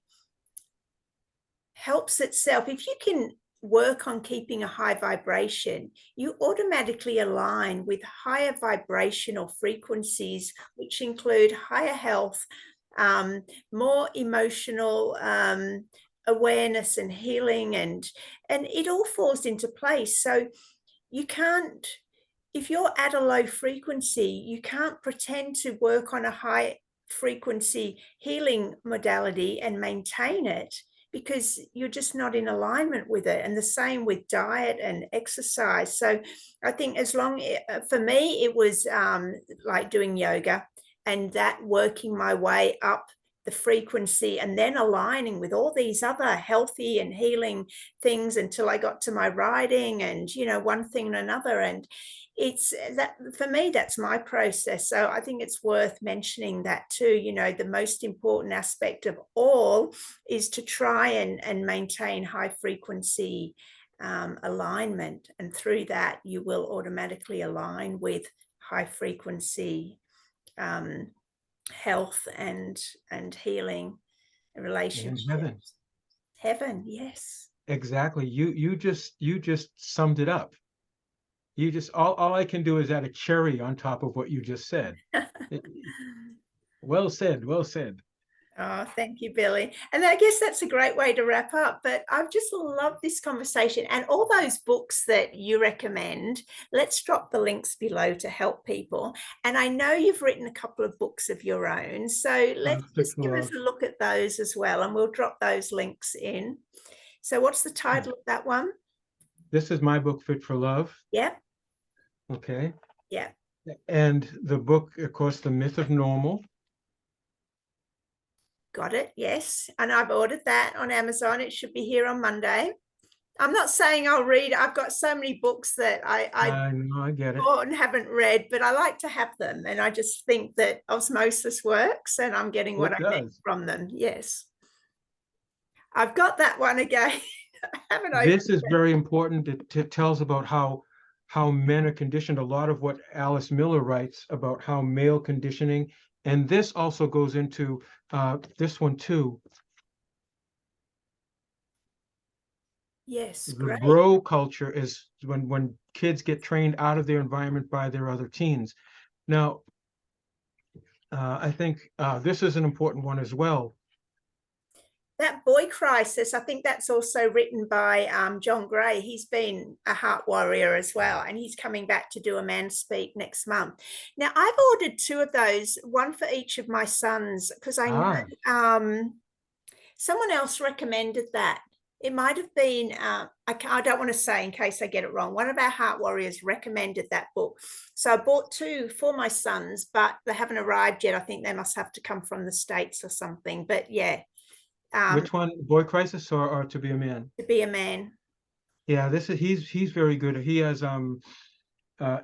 helps itself. If you can work on keeping a high vibration, you automatically align with higher vibrational frequencies, which include higher health, more emotional awareness and healing, and it all falls into place. So you can't, if you're at a low frequency, you can't pretend to work on a high frequency healing modality and maintain it, because you're just not in alignment with it. And the same with diet and exercise. So I think for me, it was like doing yoga and that working my way up the frequency and then aligning with all these other healthy and healing things until I got to my writing and, one thing and another. And it's that, for me, that's my process. So I think it's worth mentioning that too. The most important aspect of all is to try and maintain high frequency alignment. And through that, you will automatically align with high frequency health and healing and relationships. Heaven, yes. Exactly. You just summed it up. You just all I can do is add a cherry on top of what you just said. Well said, well said. Oh, thank you, Billy. And I guess that's a great way to wrap up. But I've just loved this conversation and all those books that you recommend. Let's drop the links below to help people. And I know you've written a couple of books of your own. So let's just give us a look at those as well. And we'll drop those links in. So what's the title of that one? This is my book, Fit for Love. Yep. Okay. Yeah. And the book, of course, The Myth of Normal. Got it. Yes. And I've ordered that on Amazon. It should be here on Monday. I'm not saying I'll read. I've got so many books that I know, I get it. bought and haven't read, but I like to have them. And I just think that osmosis works and I'm getting what I need from them. Yes. I've got that one again. This is very important. It tells about how men are conditioned. A lot of what Alice Miller writes about how male conditioning, and this also goes into this one too. Yes, the great. bro culture is when kids get trained out of their environment by their other teens. Now, I think this is an important one as well. That boy crisis, I think that's also written by John Gray. He's been a heart warrior as well, and he's coming back to do a man speak next month. Now, I've ordered 2 of those, one for each of my sons, because I know someone else recommended that. It might have been, I don't want to say in case I get it wrong. One of our heart warriors recommended that book. So I bought 2 for my sons, but they haven't arrived yet. I think they must have to come from the States or something. But yeah. Which one, Boy Crisis or To Be a Man? To Be a Man. Yeah, he's very good. He has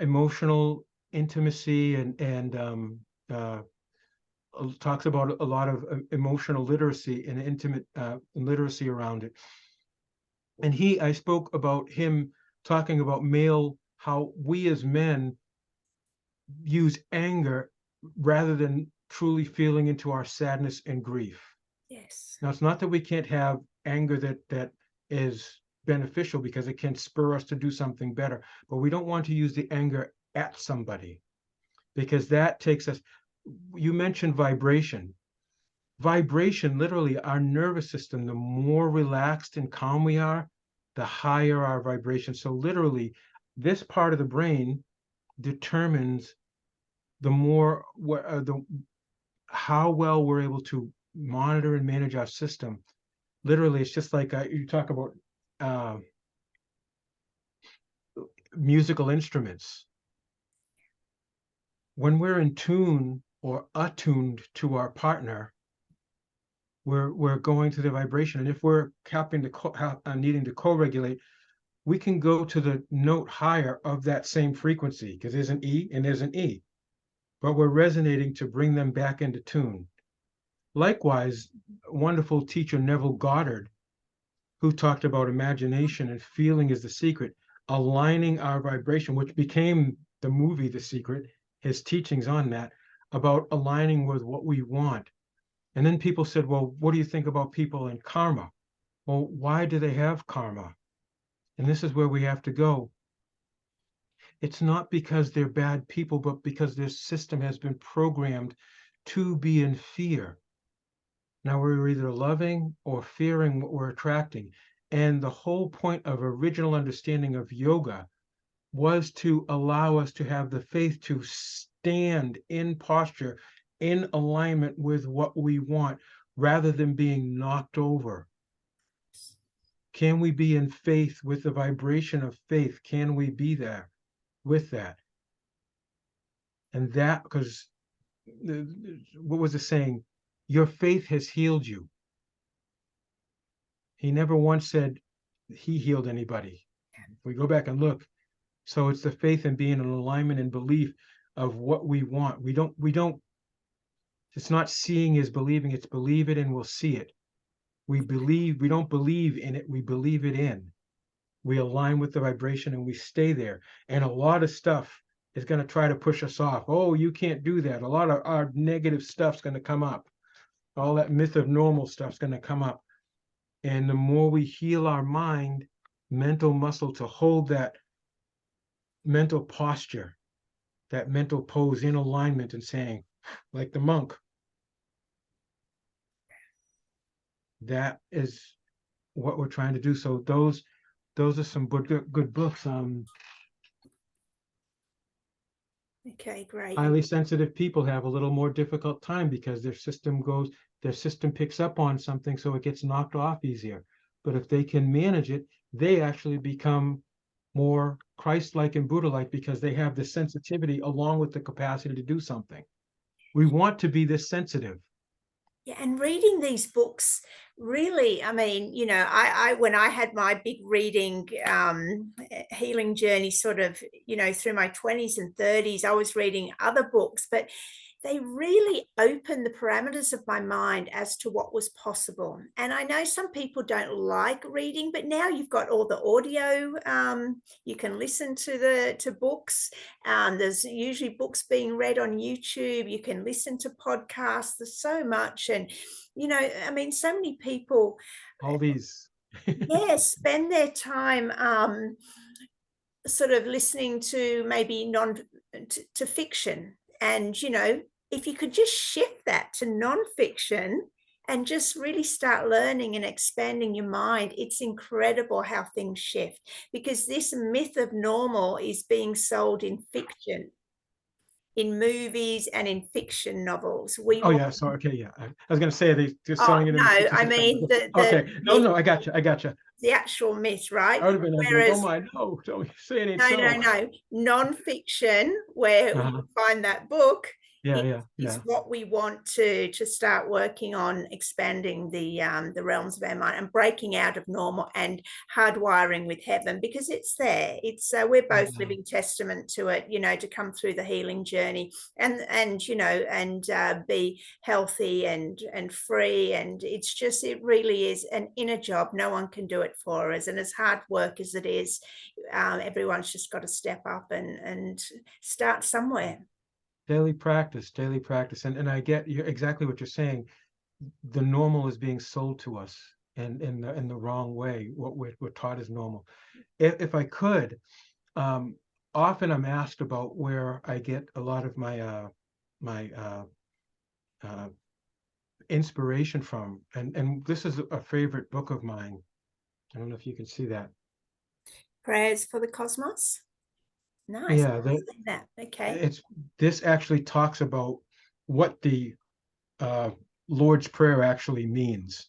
emotional intimacy and talks about a lot of emotional literacy and intimate literacy around it. And I spoke about him talking about how we as men use anger rather than truly feeling into our sadness and grief. Yes. Now, it's not that we can't have anger that is beneficial, because it can spur us to do something better, but we don't want to use the anger at somebody, because that takes us. You mentioned vibration. Vibration, literally, our nervous system, the more relaxed and calm we are, the higher our vibration. So literally, this part of the brain determines the more how well we're able to monitor and manage our system. Literally, it's just like you talk about uh, musical instruments. When we're in tune or attuned to our partner, we're going to the vibration. And if we're needing to co-regulate, we can go to the note higher of that same frequency, because there's an E and there's an E, but we're resonating to bring them back into tune. Likewise, wonderful teacher Neville Goddard, who talked about imagination and feeling is the secret, aligning our vibration, which became the movie The Secret, his teachings on that, about aligning with what we want. And then people said, well, what do you think about people in karma? Well, why do they have karma? And this is where we have to go. It's not because they're bad people, but because their system has been programmed to be in fear. Now we're either loving or fearing what we're attracting. And the whole point of original understanding of yoga was to allow us to have the faith to stand in posture, in alignment with what we want, rather than being knocked over. Can we be in faith with the vibration of faith? Can we be there with that? And that, because what was the saying? Your faith has healed you. He never once said he healed anybody. If we go back and look, so it's the faith and being in alignment and belief of what we want. We don't, it's not seeing is believing, it's believe it and we'll see it. We don't believe in it, we believe it in. We align with the vibration and we stay there. And a lot of stuff is going to try to push us off. Oh, you can't do that. A lot of our negative stuff's going to come up. All that myth of normal stuff's going to come up. And the more we heal our mind, mental muscle to hold that mental posture, that mental pose in alignment and saying, like the monk, that is what we're trying to do. So those are some good books. Okay, great. Highly sensitive people have a little more difficult time because their system picks up on something, so it gets knocked off easier. But if they can manage it, they actually become more Christ-like and Buddha-like, because they have the sensitivity along with the capacity to do something. We want to be this sensitive. Yeah, and reading these books, really, I mean, I when I had my big reading healing journey, sort of, through my 20s and 30s, I was reading other books, but they really opened the parameters of my mind as to what was possible. And I know some people don't like reading, but now you've got all the audio. You can listen to books. There's usually books being read on YouTube. You can listen to podcasts. There's so much. And, I mean, so many people, All these. spend their time sort of listening to maybe to fiction. And, if you could just shift that to nonfiction and just really start learning and expanding your mind, it's incredible how things shift, because this myth of normal is being sold in fiction, in movies and in fiction novels. Yeah, so okay, yeah. I was going to say they're selling it in No, the fiction I system. mean Okay, no, I got you. the actual myth, right? I would have been like, Whereas, oh my, no, don't say it ain't no, so. no, non-fiction, where you find that book, is what we want to start working on, expanding the realms of our mind and breaking out of normal and hardwiring with heaven, because it's there. It's we're both living testament to it, to come through the healing journey and be healthy and free. And it's just, it really is an inner job. No one can do it for us, and as hard work as it is, everyone's just got to step up and start somewhere. Daily practice, daily practice. And I get exactly what you're saying. The normal is being sold to us in the wrong way, what we're taught as normal. If I could, often I'm asked about where I get a lot of my inspiration from, and this is a favorite book of mine. I don't know if you can see that. Prayers for the Cosmos. Nice. Yeah, That. Okay. this actually talks about what the uh, Lord's Prayer actually means.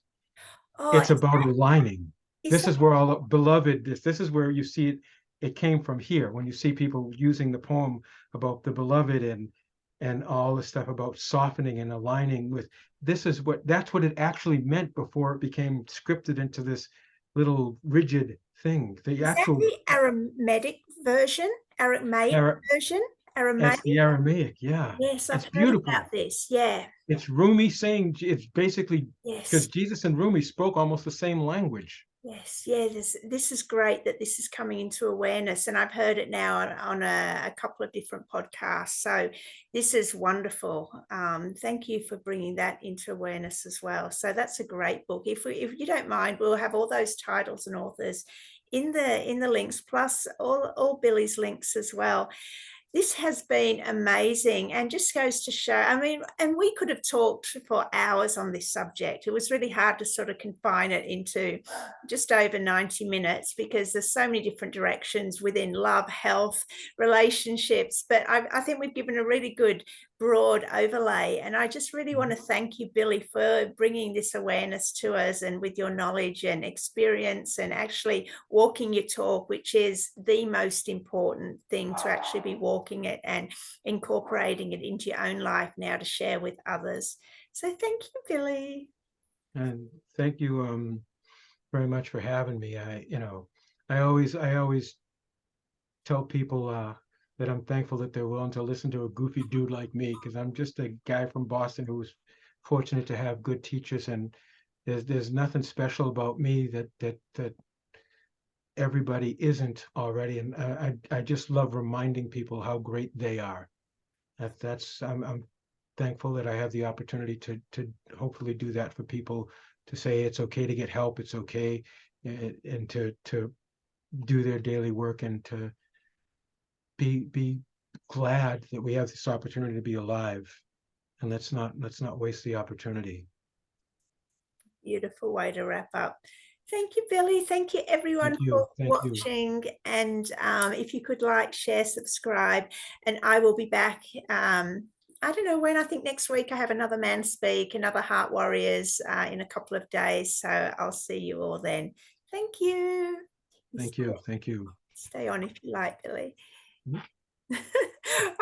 Oh, It's about aligning. is This that is where all beloved, this is where you see it. It came from here when you see people using the poem about the beloved and all the stuff about softening and aligning with. That's what it actually meant before it became scripted into this little rigid thing. The is that actual the Aramaic version? Aramaic Ara- version? Aramaic? it's the Aramaic, yeah. Yes, I've It's heard beautiful. about this. Yeah. It's Rumi saying, it's basically because Yes. Jesus and Rumi spoke almost the same language. Yes, yeah, this is great that this is coming into awareness, and I've heard it now on a couple of different podcasts. So this is wonderful. Thank you for bringing that into awareness as well. So that's a great book. If you don't mind, we'll have all those titles and authors in the links, plus all Billy's links as well. This has been amazing and just goes to show, I mean, and we could have talked for hours on this subject. It was really hard to sort of confine it into just over 90 minutes because there's so many different directions within love, health, relationships. But I think we've given a really good broad overlay. And I just really want to thank you, Billy, for bringing this awareness to us and with your knowledge and experience and actually walking your talk, which is the most important thing, to actually be walking it and incorporating it into your own life now to share with others. So thank you, Billy. And thank you very much for having me. I always tell people that I'm thankful that they're willing to listen to a goofy dude like me, because I'm just a guy from Boston who was fortunate to have good teachers, and there's nothing special about me that everybody isn't already, and I just love reminding people how great they are. I'm thankful that I have the opportunity to hopefully do that for people, to say it's okay to get help, it's okay, and to do their daily work, and to be glad that we have this opportunity to be alive, and let's not waste the opportunity. Beautiful way to wrap up. Thank you, Billy. Thank you, everyone, for watching. And if you could like, share, subscribe, and I will be back. I don't know when. I think next week I have another Man Speak, another Heart Warriors in a couple of days. So I'll see you all then. Thank you. Thank you. Thank you. Stay on if you like, Billy.